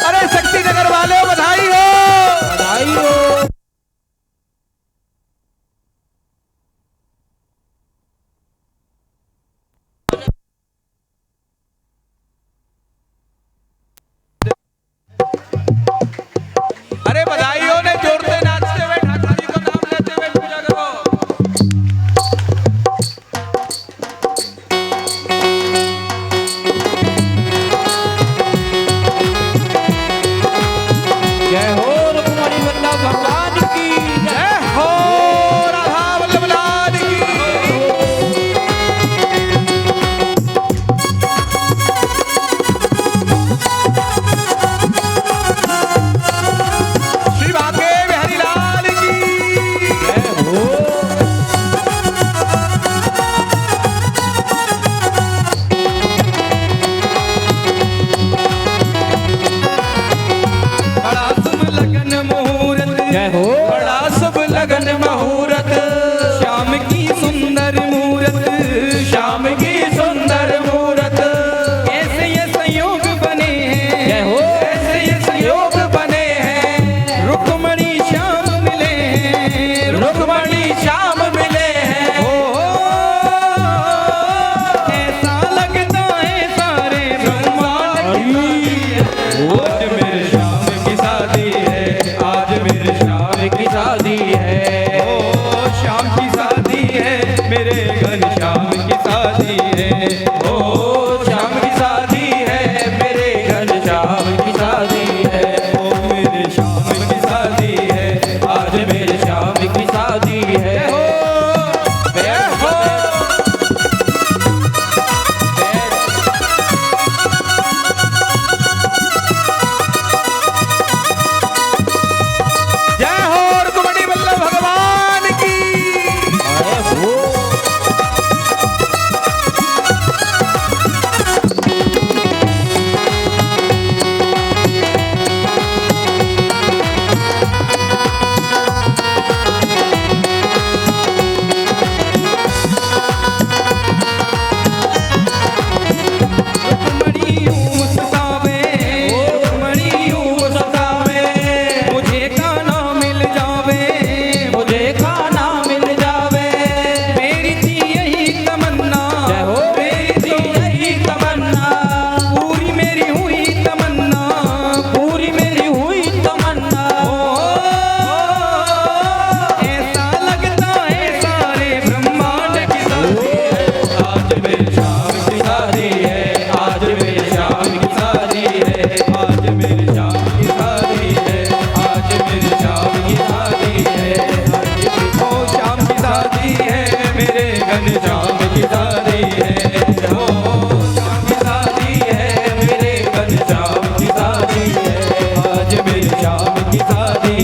अरे शक्ति नगर वाले बधाई हो। बधाई हो। अरे बधाइयों ने जोड़ते नाचते हुए ठाकुर जी को नाम लेते हुए पूजा करो। जय हो रुक्मणी वल्लभ भगवान की जय। जय हो। राधा वल्लभ लाल की। श्री भाग्य बिहारी लाल की। जय हो। बड़ा शुभ लगन मुहूर्त, जय हो। बड़ा शुभ लगन मुहूर्त, श्याम की सुंदर मूरत, श्याम की सुंदर मूरत। कैसे ये संयोग बने हैं। जय हो। ऐसे ये संयोग बने हैं, रुक्मणी श्याम मिले हैं, रुक्मणी श्याम मिले हैं। ऐसा लगता है सारे ब्रह्मांड की शादी है। आज मेरे श्याम की शादी है, आज मेरे श्याम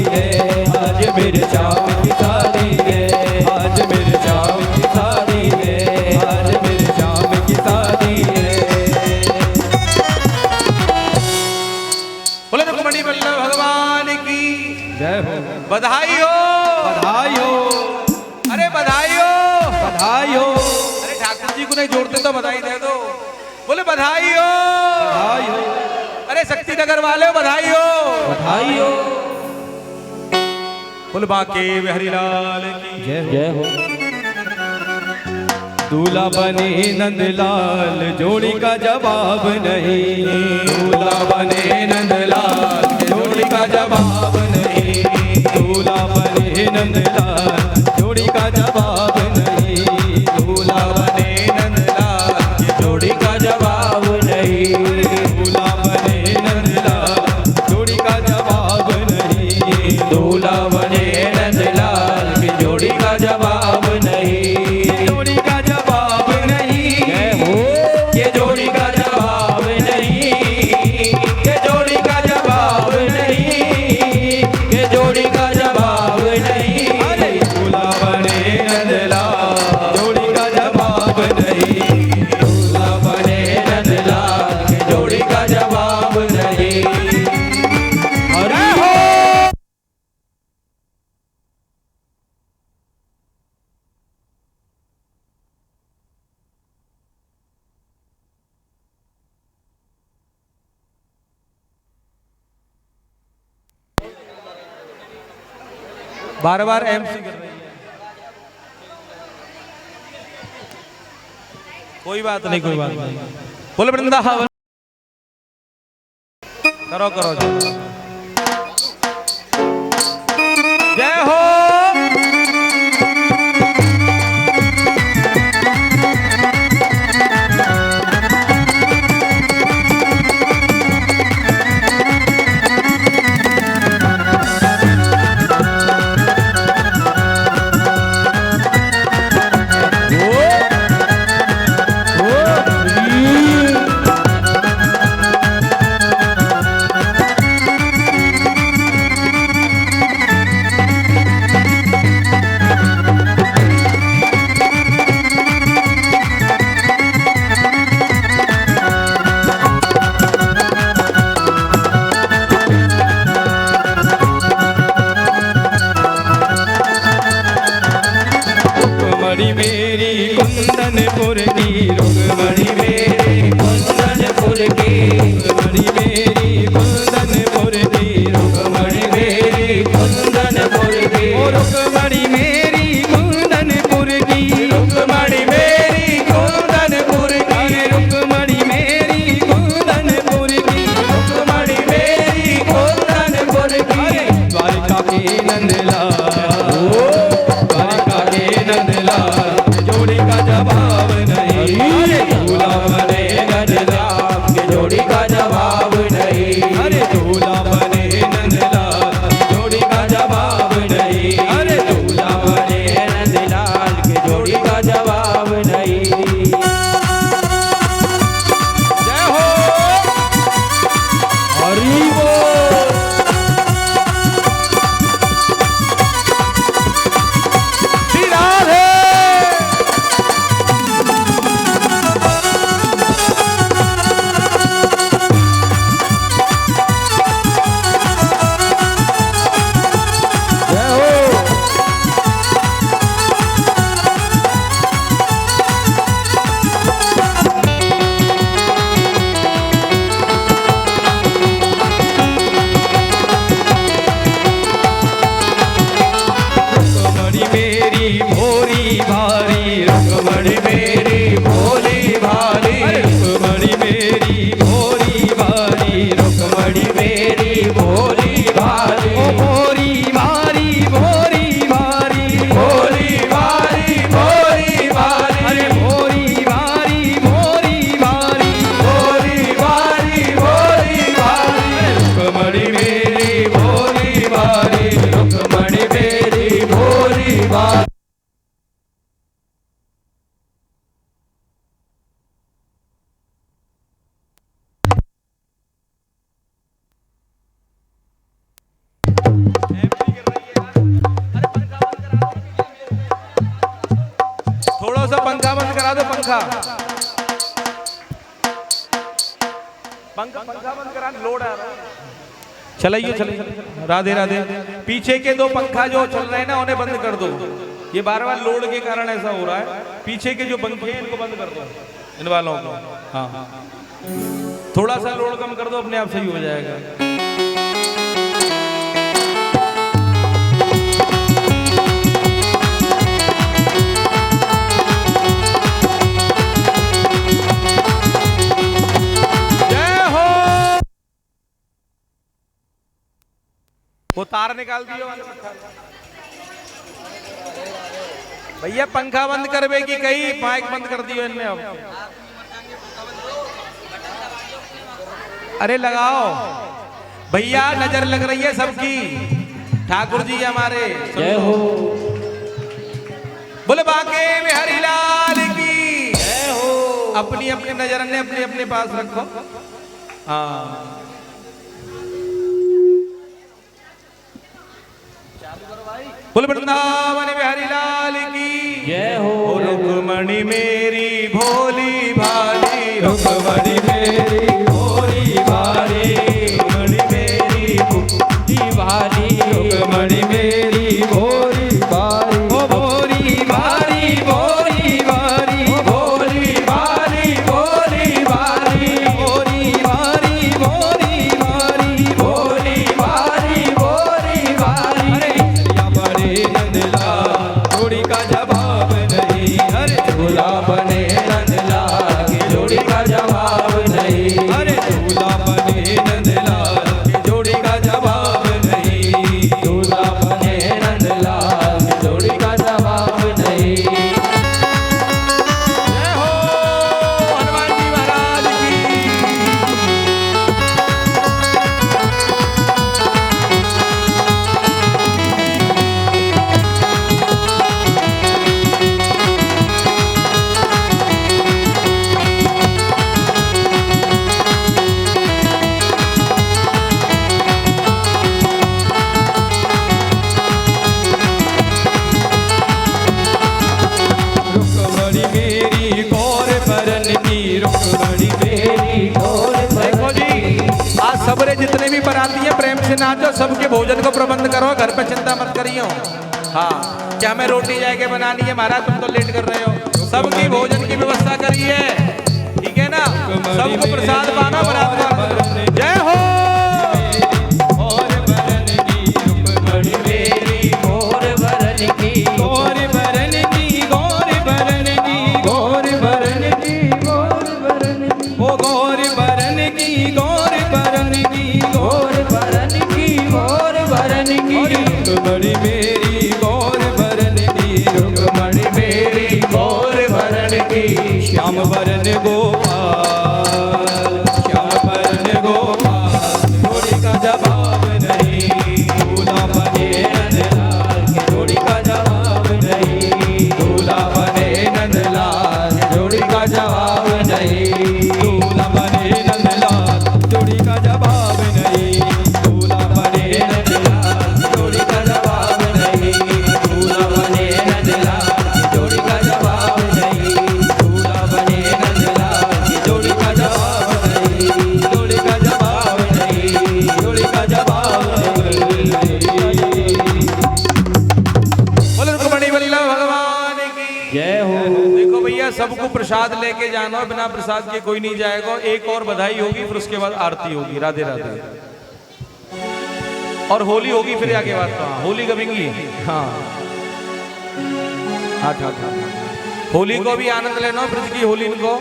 है, आज मेरे श्याम की शादी है, आज मेरे श्याम की शादी है, आज मेरे श्याम की शादी है। बोले रुक्मणी वल्लभ भगवान की जय हो, बधाई हो, बधाई हो, अरे बधाई हो, बधाई हो, अरे ठाकुर जी को नहीं जोड़ते तो बधाई दे दो। बोले बधाई हो, बधाई हो, अरे शक्ति नगर वाले बधाई हो, बधाई हो। बोले बाके बिहारी लाल की जय हो। दूल्हा बने नंदलाल जोड़ी का जवाब नहीं, दूल्हा बने नंदलाल जोड़ी का जवाब नहीं, दूल्हा बने नंदलाल जोड़ी का जवाब नहीं, दूल्हा बने नंदलाल जोड़ी का जवाब नहीं, दूल्हा बने नंदलाल जोड़ी का जवाब नहीं, दूल्हा बने नंदलाल की जोड़ी का जवाब नहीं, जोड़ी का जवाब नहीं, ये जोड़ी का जवाब नहीं, ये जोड़ी का जवाब नहीं, ये जोड़ी का जवाब नहीं, अरे दूल्हा बने नंदलाल जोड़ी का जवाब नहीं, दूल्हा बने नंदलाल की जोड़ी का जवाब नहीं। अरे हो बार बार एमसी कर रही है। कोई बात नहीं, कोई बात नहीं। बोले वृंदावन करो करो जय हो। रुक्मणी मेरी कुंदनपुर की, रुक्मणी मेरी कुंदनपुर की, रुक्मणी मेरी कुंदनपुर की, रुक्मणी मेरी कुंदनपुर की, ओ रुक्मणी मेरी कुंदनपुर की, रुक्मणी मेरी कुंदनपुर की, रुक्मणी मेरी कुंदनपुर की, रुक्मणी मेरी कुंदनपुर की। द्वारिका के नंदलाल, द्वारिका के नंदलाल जोड़ी का जवाब नहीं, अरे दूल्हा बने नंदलाल की जोड़ी का जवाब नहीं, अरे दूल्हा बने नंदलाल जोड़ी का जवाब नहीं, अरे दूल्हा बने नंदलाल की जोड़ी का जवाब नहीं। जय हो। हरि बोल। श्री राधे। जय हो। रुक्मणी मेरी भोरी भारी, रुक्मणी मेरी भोरी भारी, रुक्मणी मेरी भोरी भारी, रुक्मणी मेरी भोरी भारी, ओ भोरी भारी, भोरी भारी, भोरी भारी, भोरी भारी, अरे भोरी भारी, भोरी भारी, भोरी भारी, भोरी भारी, रुक्मणी मेरी भोरी भारी, रुक्मणी मेरी भोरी भारी। पंखा पंखा पंखा बंद करा, लोड आ रहा है। चलाइए चलाइए, राधे राधे। पीछे के दो पंखा जो चल रहे हैं ना उन्हें बंद कर दो, ये बार बार लोड के कारण ऐसा हो रहा है। पीछे के जो पंखे हैं इनको बंद कर दो, इन वालों को। हाँ, थोड़ा सा लोड कम कर दो, अपने आप सही हो जाएगा। वो तार निकाल दियो भैया, पंखा बंद करवे की कहीं माइक बंद कर दियो इनने। अब अरे लगाओ भैया, नजर लग रही है सबकी। ठाकुर जी हमारे जय हो। बोले बाके बिहारी लाल की जय हो। अपनी अपनी नजर ने अपने अपने पास रखो। हाँ, बोल वृंदावन बिहारी लाल की जय हो। रुक्मणी मेरी भोली भाली, रुक्मणी मेरी भोली भाली, रुक्मणी मेरी भोली भाली, रुक्मणी मेरी भोली भाली, ओ भोली भाली, भोली भाली, भोली भाली, भोली भाली, भोली भाली, भोली भाली, भोली भाली, भोली भाली। अरे नंदला जोड़ी का जवाब नहीं, अरे झूला बने नंदला की जोड़ी का जवाब नहीं, अरे झूला बने नंदला की जोड़ी का जवाब नहीं, झूला बने नंदला की जोड़ी का जवाब नहीं। जय हो हनुमान जी महाराज की। रुक्मणी मेरी गौर बरन की, रुक्मणी मेरी गौर देखो जी, आज सबरे जितने भी बराती हैं प्रेम से नाचो, सबके भोजन को प्रबंध करो, घर पे चिंता मत करियो। हाँ, क्या हमें रोटी जाके बनानी है महाराज, तुम तो लेट कर रहे हो। सबकी भोजन की व्यवस्था करिए, ठीक है ना। सबको प्रसाद पाना बरात का। जय हो। गौर बरन की, रुक्मणी मेरी गौर बरन की, गौर बरन की, गौर बरन की, गौर बरन की, गौर बरन की, ओ गौर बरन की, गौर बरन की, गौर बरन की, गौर बरन की, रुक्मणी मेरी गौर बरन की, रुक्मणी मेरी गौर बरन की। श्याम बरन गोपाल, श्याम बरन गोपाल, जोड़ी का जवाब नहीं, दूल्हा बने नंदलाल की जोड़ी का जवाब नहीं, दूल्हा बने नंदलाल की जोड़ी का जवाब नहीं, दूल्हा बने नंदलाल जोड़ी का जवाब नहीं, दूल्हा बने नंदलाल की जोड़ी का जवाब नहीं, दूल्हा बने नंदलाल की जोड़ी का जवाब नहीं, दूल्हा बने नंदलाल की जोड़ी का जवाब नहीं, जोड़ी का जवाब नहीं, जोड़ी का जवाब नहीं। बोलो रुक्मणी बल्लभ भगवान की जय हो। देखो भैया, सबको प्रसाद लेके जाना, बिना प्रसाद के कोई नहीं जाएगा। एक और बधाई होगी, फिर उसके बाद आरती होगी। राधे राधे। और होली होगी फिर आगे बात। हाँ, होली कबेंगी। हाँ हाँ होली को भी आनंद लेना, ब्रज की होली इनको।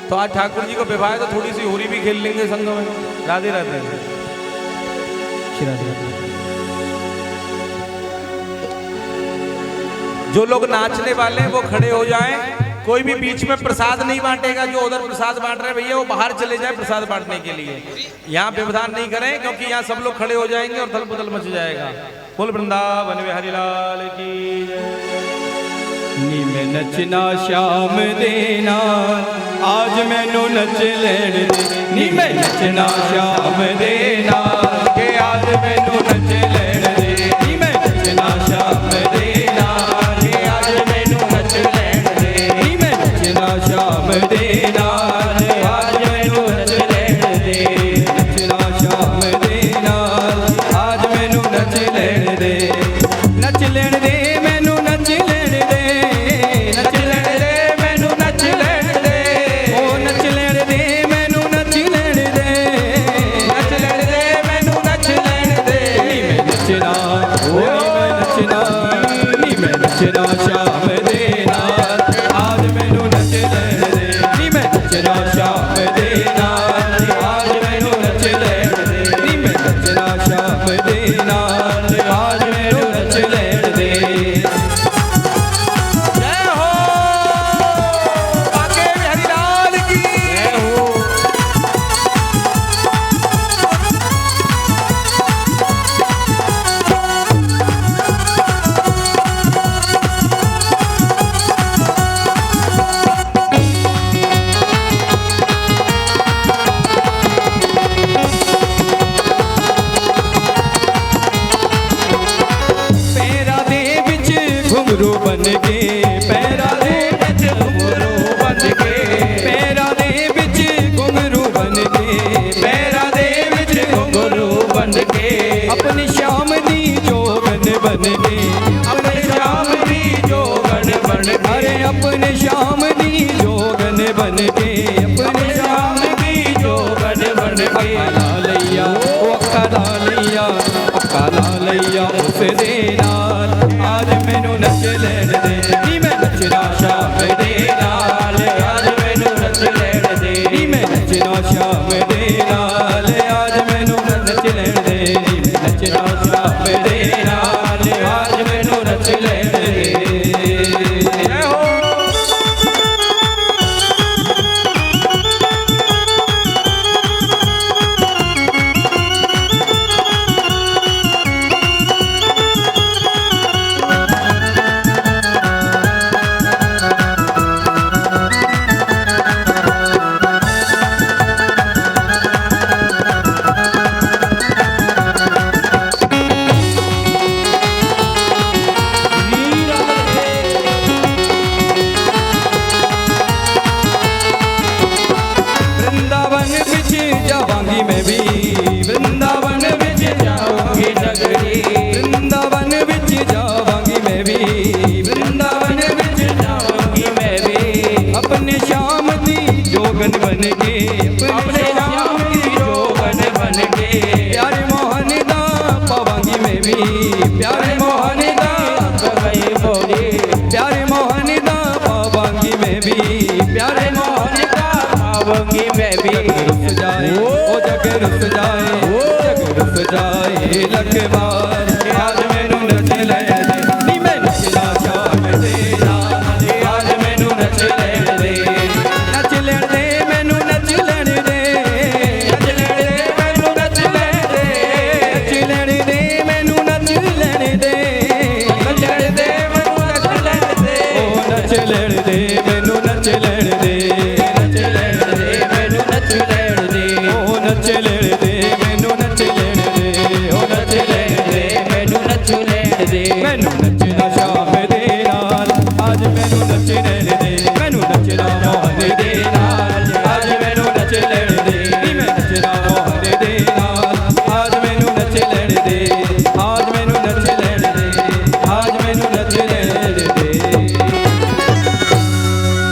तो आज ठाकुर जी को विवाह है, तो थोड़ी सी होली भी खेल लेंगे संग में। राधे राधे। जो लोग नाचने वाले हैं वो खड़े हो जाएं। कोई भी बीच में प्रसाद नहीं बांटेगा। जो उधर प्रसाद बांट रहे हैं भैया, वो बाहर चले जाए प्रसाद बांटने के लिए। यहाँ व्यवधान नहीं करें, क्योंकि यहाँ सब लोग खड़े हो जाएंगे और थल पुथल मच जाएगा। बोल वृंदावन बिहारी लाल की जय। नी मैं नचना श्याम देना, आज मैनू नच लेण दे। नी मैं नचना श्याम देना, के आज मैनू नच लेण दे। नी मैं नचना श्याम देना, के आज मैनू नच लेण दे। नी मैं नचना श्याम नचना श्याम दे नाल आज मैनू नच लैण दे नी मैं नचना श्याम दे नाल आज मैनू नच लैण दे नी मैं नचना श्याम दे नाल आज मैनू नच लैण दे। जय हो बाके बिहारी लाल की जय हो। पैरा दे विच घुंघरू बन के पैरा दे विच घुंघरू बन के पैरा दे विच घुंघरू बन के पैरा दे विच घुंघरू बन के अपनी श्याम दी जोगन बन के अपने श्याम दी जोगन बन के अरे अपने श्याम दी जोगन बन के अपने श्याम दी जोगन बन के लालैया ओ अक्का लालैया उस दे नाल आज मैनू नच लैण दे नी मैं नचना श्याम दे नाल आज मैनू नच लैण दे नी मैं नचना श्याम दे नाल आज मैनू नच लैण दे नी मैं नचना श्याम दे नाल आज मैनू नच लैण दे। जय हो वृंदावन बिच जावांगी मैं भी वृंदावन बिच जाऊंगी नगरी वृंदावन बिच जावांगी मैं भी वृंदावन बिच जाऊंगी मैं भी अपने श्याम दी जोगन बन के अपने श्याम दी जोगन बन के प्यारे मोहन दा पावांगी मैं भी प्यारे मोहन दा गई बोली प्यारे मोहन दा पावांगी मैं भी प्यारे मोहन दा पावांगी मैं भी रुस जाए ओ जग रुस जाए लख बार आज मैनू नच लैण दे नी मैं नचना श्याम दे नाल आज मैनू नच लैण दे नच लैण दे मैनू नच लैण दे नच लैण दे मैनू नच लैण दे नच लैण दे मैनू नच लैण दे नच लैण दे मैनू नच लैण दे ओ नच लैण दे मैनू नच लैण दे नच लैण दे मैनू नच लैण दे ओ नच लैण दे मैनू नच लैण दे ओ नच लैण दे मैनू नच लैण दे मैनू नचना श्याम दे नाल आज मैनू नच लैण दे मैनू नचना मोहन दे नाल आज मैनू नच लैण दे नी मैं नचना मोहन दे नाल आज मैनू नच लैण दे आज मैनू नच लैण दे आज मैनू नच लैण दे।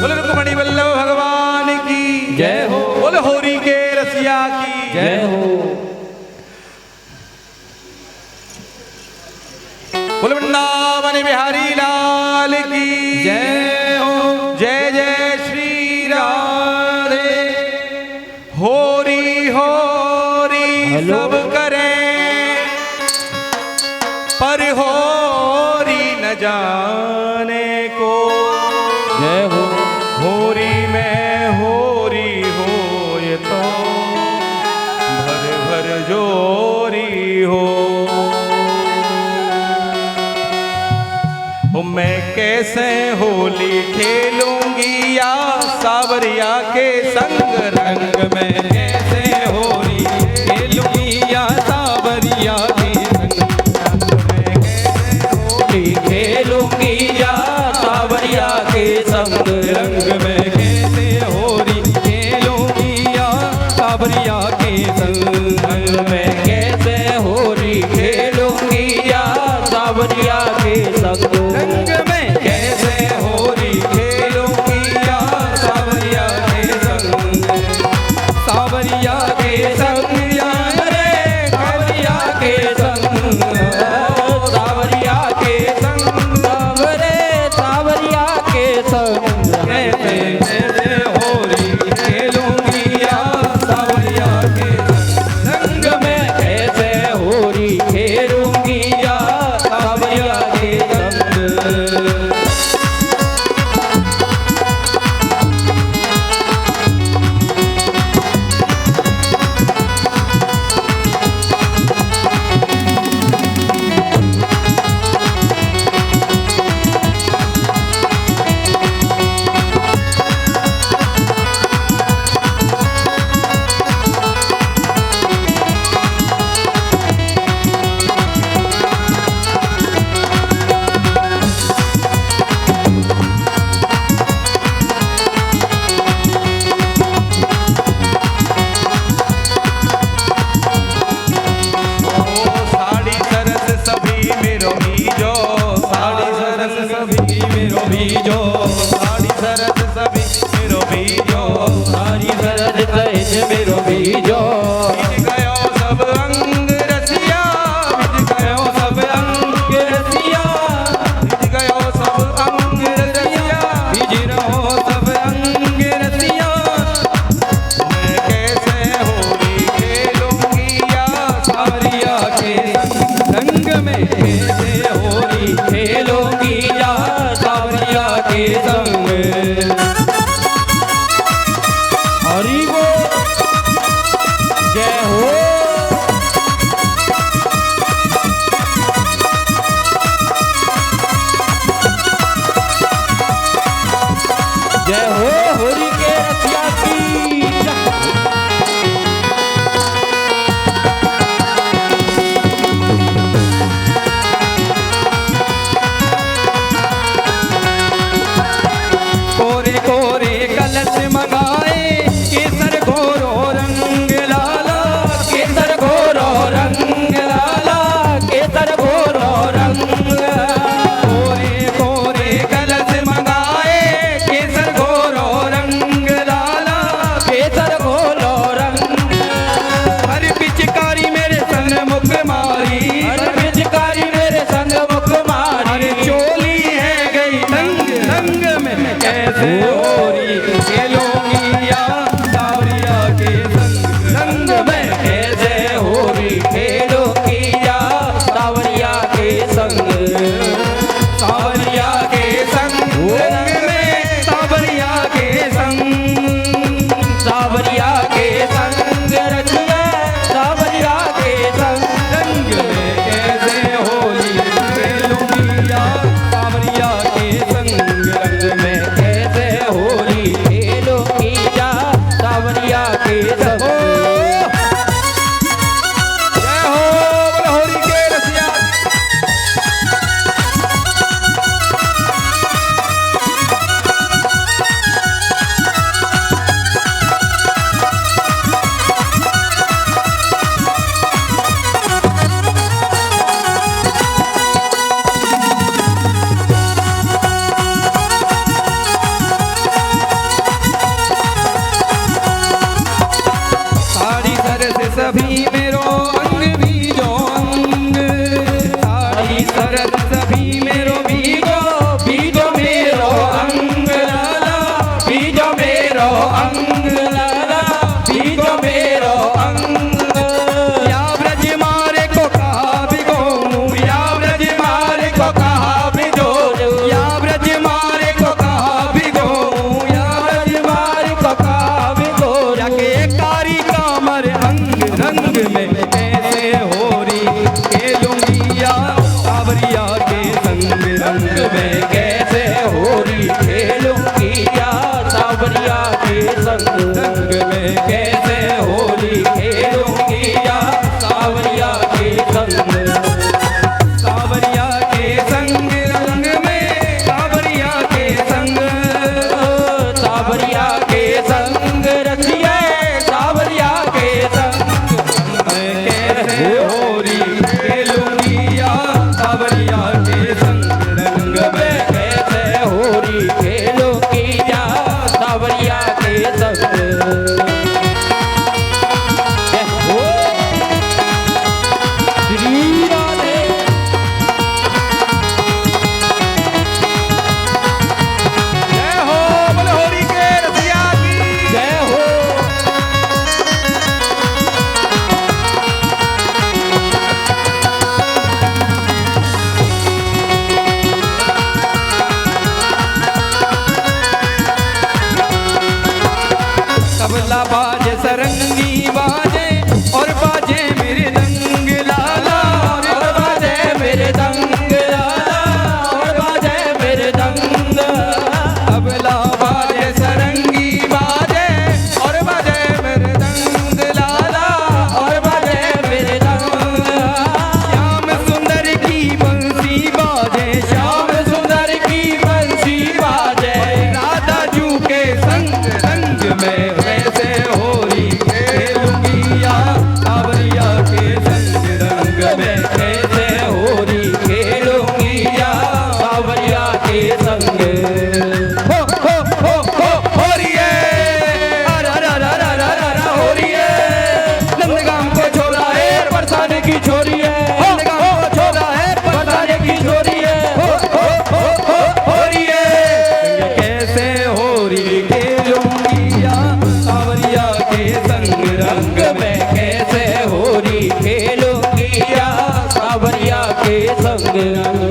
बोले रुक्मणी वल्लभ भगवान की जय हो। बोले होरी के रसिया की जय हो। बोले वृंदावन बिहारी लाल की जय हो। जय जय श्री राधे होरी होरी हेलो। सब करें पर होरी न जाने को जय हो। होरी में होरी हो ये तो भर भर जोरी हो। मैं कैसे होली खेलूंगी या सावरिया के संग रंग में कैसे होली खेलूंगी या सावरिया के संग मैं कैसे होली खेलूंगी या सावरिया के संग रंग में कैसे होली खेलूंगी या सावरिया के संग रंग में कैसे होली खेलूंगी या सावरिया के संग रंग में कैसे होली खेलूंगी या सावरिया के संग सावरिया के संग रे सावरिया के संग सावरिया के संग सावरे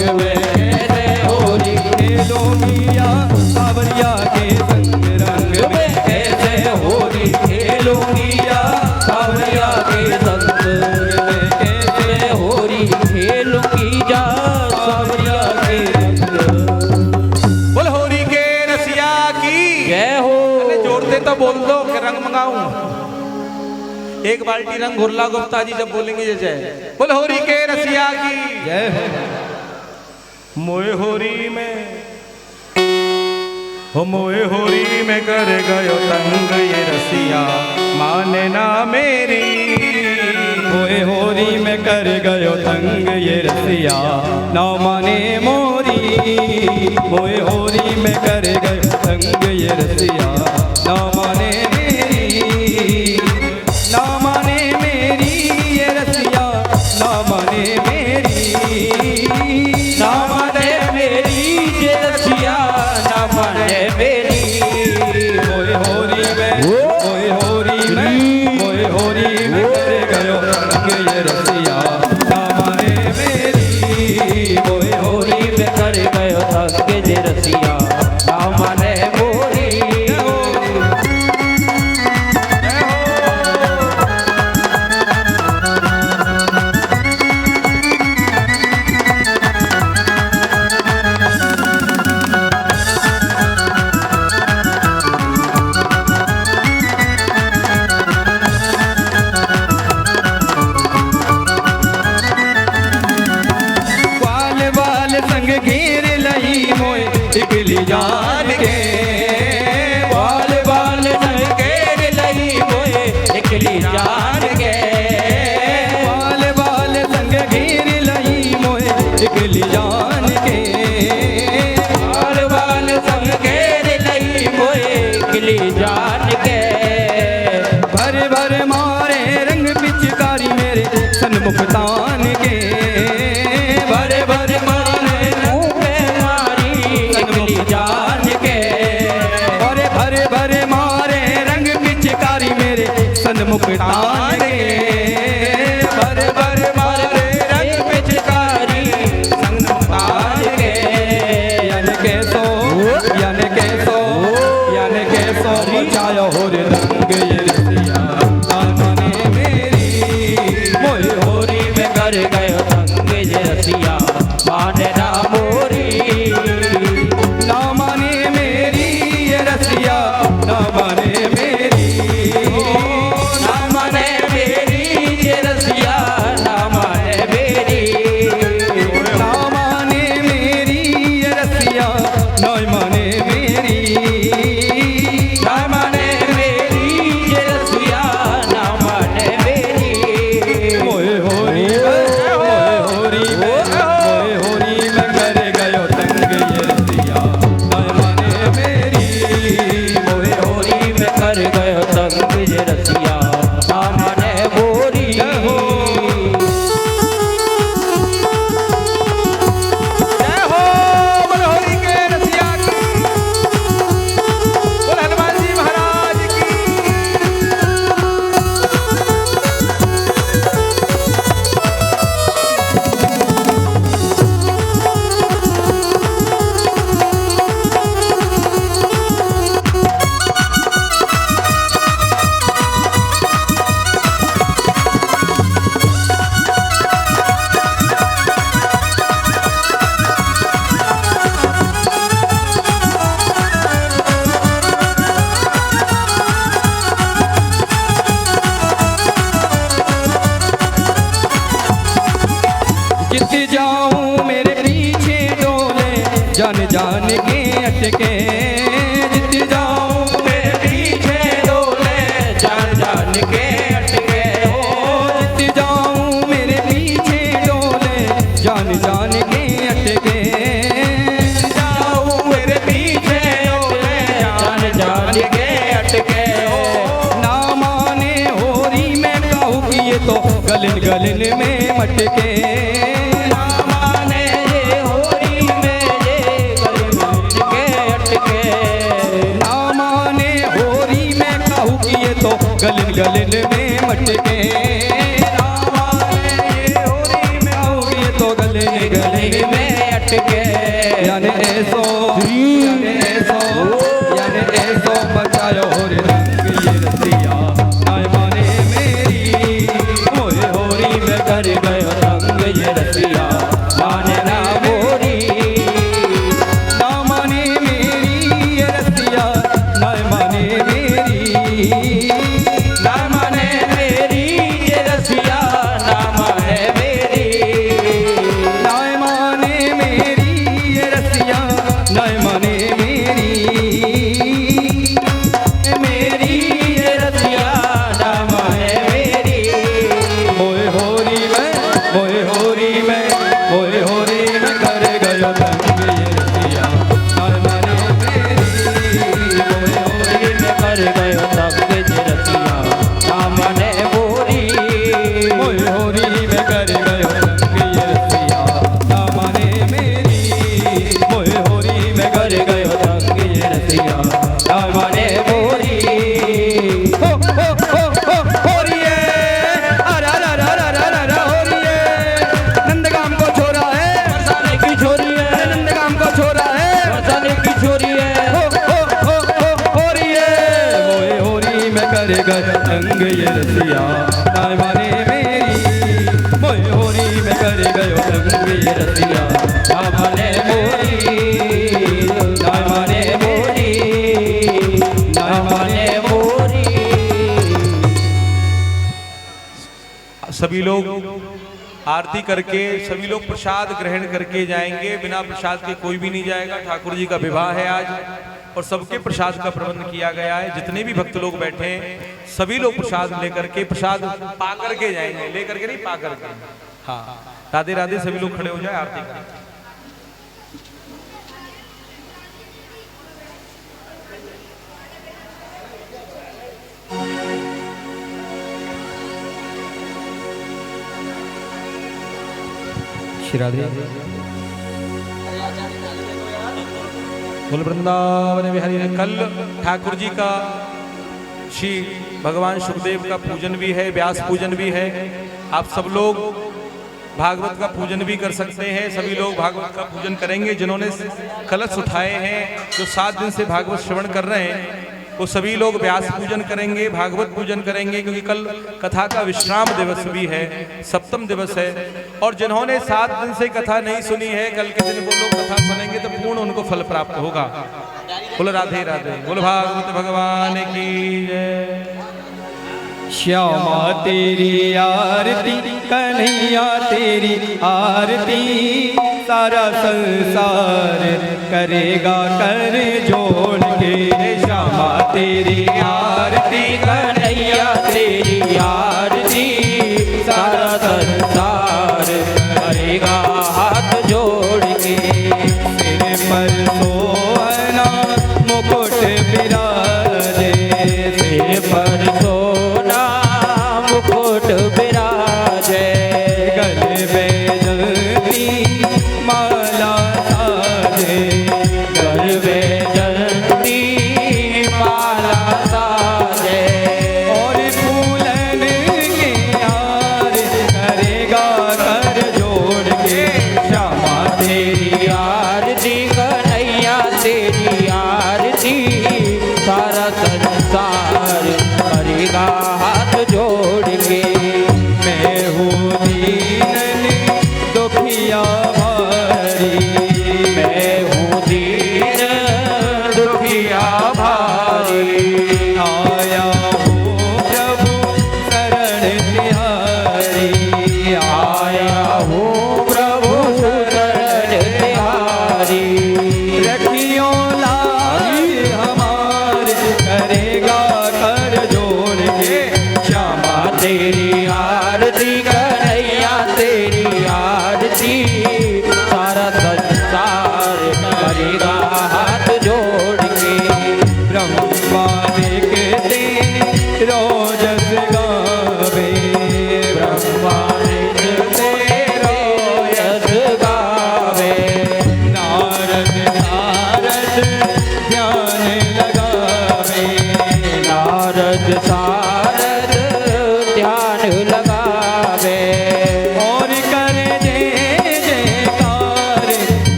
रंग में कैसे होली खेलूंगी या सावरिया के संग रंग में कैसे होली खेलूंगी या सावरिया के संग में कैसे होली खेलूंगी या सावरिया के संग। बोल होली के रसिया की जय हो। जोड़ते तो बोल दो कि रंग मंगाऊं। एक बाल्टी रंग घुरला गुप्ता जी जब बोलेंगे जय बोल होरी के रसिया की जय हो। मोए होरी में हो मोए होरी में कर गयो तंग ये रसिया माने ना मेरी। मोए होरी में कर गयो तंग ये रसिया ना माने मोरी। मोए होरी में कर गयो तंग ये रसिया ना माने मेरी। ना माने मेरी ये रसिया ना माने मेरी। ना माने मेरी ये रसिया ना माने मेरी। मोए होरी में मोए होरी में मोए होरी में कर गयो तंग ये रसिया ना माने मेरी। मोए होरी में कर गयो तंग ये रसिया ना माने मोरी। संग घेर लई मोए इकली जान के। बाल बाल संग घेर लई मोए इकली जान के। बाल बाल संग घेर लई मोए इकली जान के। बाल बाल संग घेर लई मोए इकली जान के। भर भर मारे रंग पिचकारी मेरे सन्मुख तान के। भर भर जान के और भर भर मारे रंग पिचकारी मेरे सन्मुख तान के। भर भर मारे रंग पिचकारी सन्मुख तान के। यन के सो चायो हो रे रंग ये रसिया माने मेरी। मोए होरी में कर गयो तंग ये रसिया माने ना मोरी। ना माने मेरी ये रसिया ना माने मेरी। ना माने मेरी ये रसिया ना माने मेरी। ना माने मेरी ये रसिया ना माने मेरी। ना माने मेरी ये रसिया ना माने मेरी। मोए होरी मोए होरी मोए होरी में कर गयो तंग ये रसिया ना माने मेरी। मोए होरी में कर गयो तंग ये रसिया ना माने मोरी। जय हो बोल होरी के रसिया की बोल हनुमान जी महाराज की। जित जाऊं मेरे पीछे डोले जान जान के अटके। जित जाऊं मेरे पीछे डोले जान जान के अटके। जित जाऊं मेरे पीछे डोले जान जान के अटके। जाऊं मेरे पीछे डोले जान जान के अटके। ना माने होरी में कहूँ कि ये तो गलन गलन में मटके। ना माने ये होरी में ये गलन के अटके। ना माने होरी में कहूँ कि ये तो गलन गलन में मटके। ना माने ये होरी में कहूँ कि ये तो गलन गलन में बैठ के याने ऐसो बचायो रे रंग ये रसिया नाय माने मेरी मोहे होरी में कर गयो रंग ये रसिया माने ना मोरी ना माने मेरी ये रसिया नाय माने मेरी ना माने मेरी ये रसिया ना माने मेरी नाय माने मेरी ये रसिया नाय माने मेरी मेरी ये रसिया ना माने मेरी मोए होरी में कर गयो रंग ये रसिया नाय माने मेरी मोए होरी में कर गयो रंग ये रसिया ना माने मोरी मोए होरी में कर गयो रंग ये रसिया ना माने मेरी मोए होरी में कर गयो रंग ये रसिया ना माने मोरी होरिए अरा रा रा रा रा रा रा होरिए नंदगाम को छोरा है बरसाने की छोरी है नंदगाम को छोरा है बरसाने की छोरी है होरिए मोए होरी में कर गयो रंग ये रसिया नाय माने मेरी मोए होरी में कर गयो रंग ये रसिया ना माने मोरी नाय माने मोरी नाय माने मोरी। सभी लोग आरती करके सभी लोग प्रसाद ग्रहण करके जाएंगे। बिना प्रसाद के कोई भी नहीं जाएगा। ठाकुर जी का विवाह है आज और सबके प्रसाद का प्रबंध किया गया है। जितने भी भक्त लोग बैठे हैं सभी लोग प्रसाद लेकर के प्रसाद पा करके जाएंगे। लेकर के नहीं, पा करके। हाँ, राधे राधे। सभी लोग खड़े हो जाए, आरती करें। राधे बोल वृंदावन बिहारी। कल ठाकुर जी का श्री भगवान सुखदेव का पूजन भी है, व्यास पूजन भी है। आप सब लोग भागवत का पूजन भी कर सकते हैं। सभी लोग भागवत का पूजन करेंगे। जिन्होंने कलश उठाए हैं, जो 7 दिन से भागवत श्रवण कर रहे हैं, वो सभी लोग व्यास पूजन करेंगे, भागवत पूजन करेंगे। क्योंकि कल कथा का विश्राम दिवस भी है, सप्तम दिवस है। और जिन्होंने 7 दिन से कथा नहीं सुनी है, कल के दिन वो लोग कथा सुनेंगे तो पूर्ण उनको फल प्राप्त होगा। बोल राधे राधे। बोल भागवत भगवान की जय। श्यामा तेरी आरती, कन्हैया तेरी आरती, सारा संसार करेगा कर जोड़ के। श्यामा तेरी आरती, कन्हैया तेरी आरती, सारा संसार करेगा हाथ जोड़ के। सिर पर सोना मुकुट विराजे, सिर पर सोना मुकुट विराजे, गले में जलती माला साजे, गले में जलती माला साजे। और फूलन के यार करेगा कर जोड़ के। श्यामा तेरी आरती, कन्हैया तेरी आरती, सारा संसार करेगा हाथ जोड़ के। मैं हूँ दीन दुखिया भारी, मैं हूँ दीन दुखिया भारी, आया हूँ प्रभु शरण तिहारी, आया हूँ प्रभु शरण तिहारी।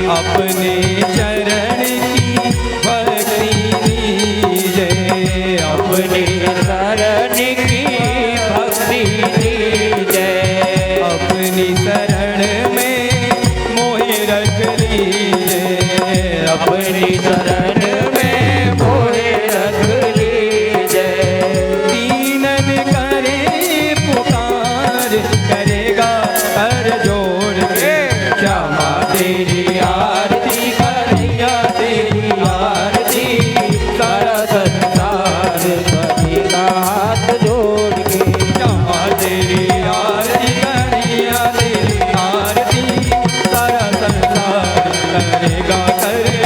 अपने चरण की भक्ति दीजे, अपने शरण की भक्ति दीजे, अपनी शरण में मोहे रख लीजे, अपनी शरण में मोहे रख लीजे। दीनन करे पुकार, करेगा कर जोड़ के, श्यामा तेरी आरती करिया तेरी आरती, सारा संसार करेगा हाथ जोड़ के। श्यामा तेरी आरती करिया तेरी आरती, सारा संसार करेगा कर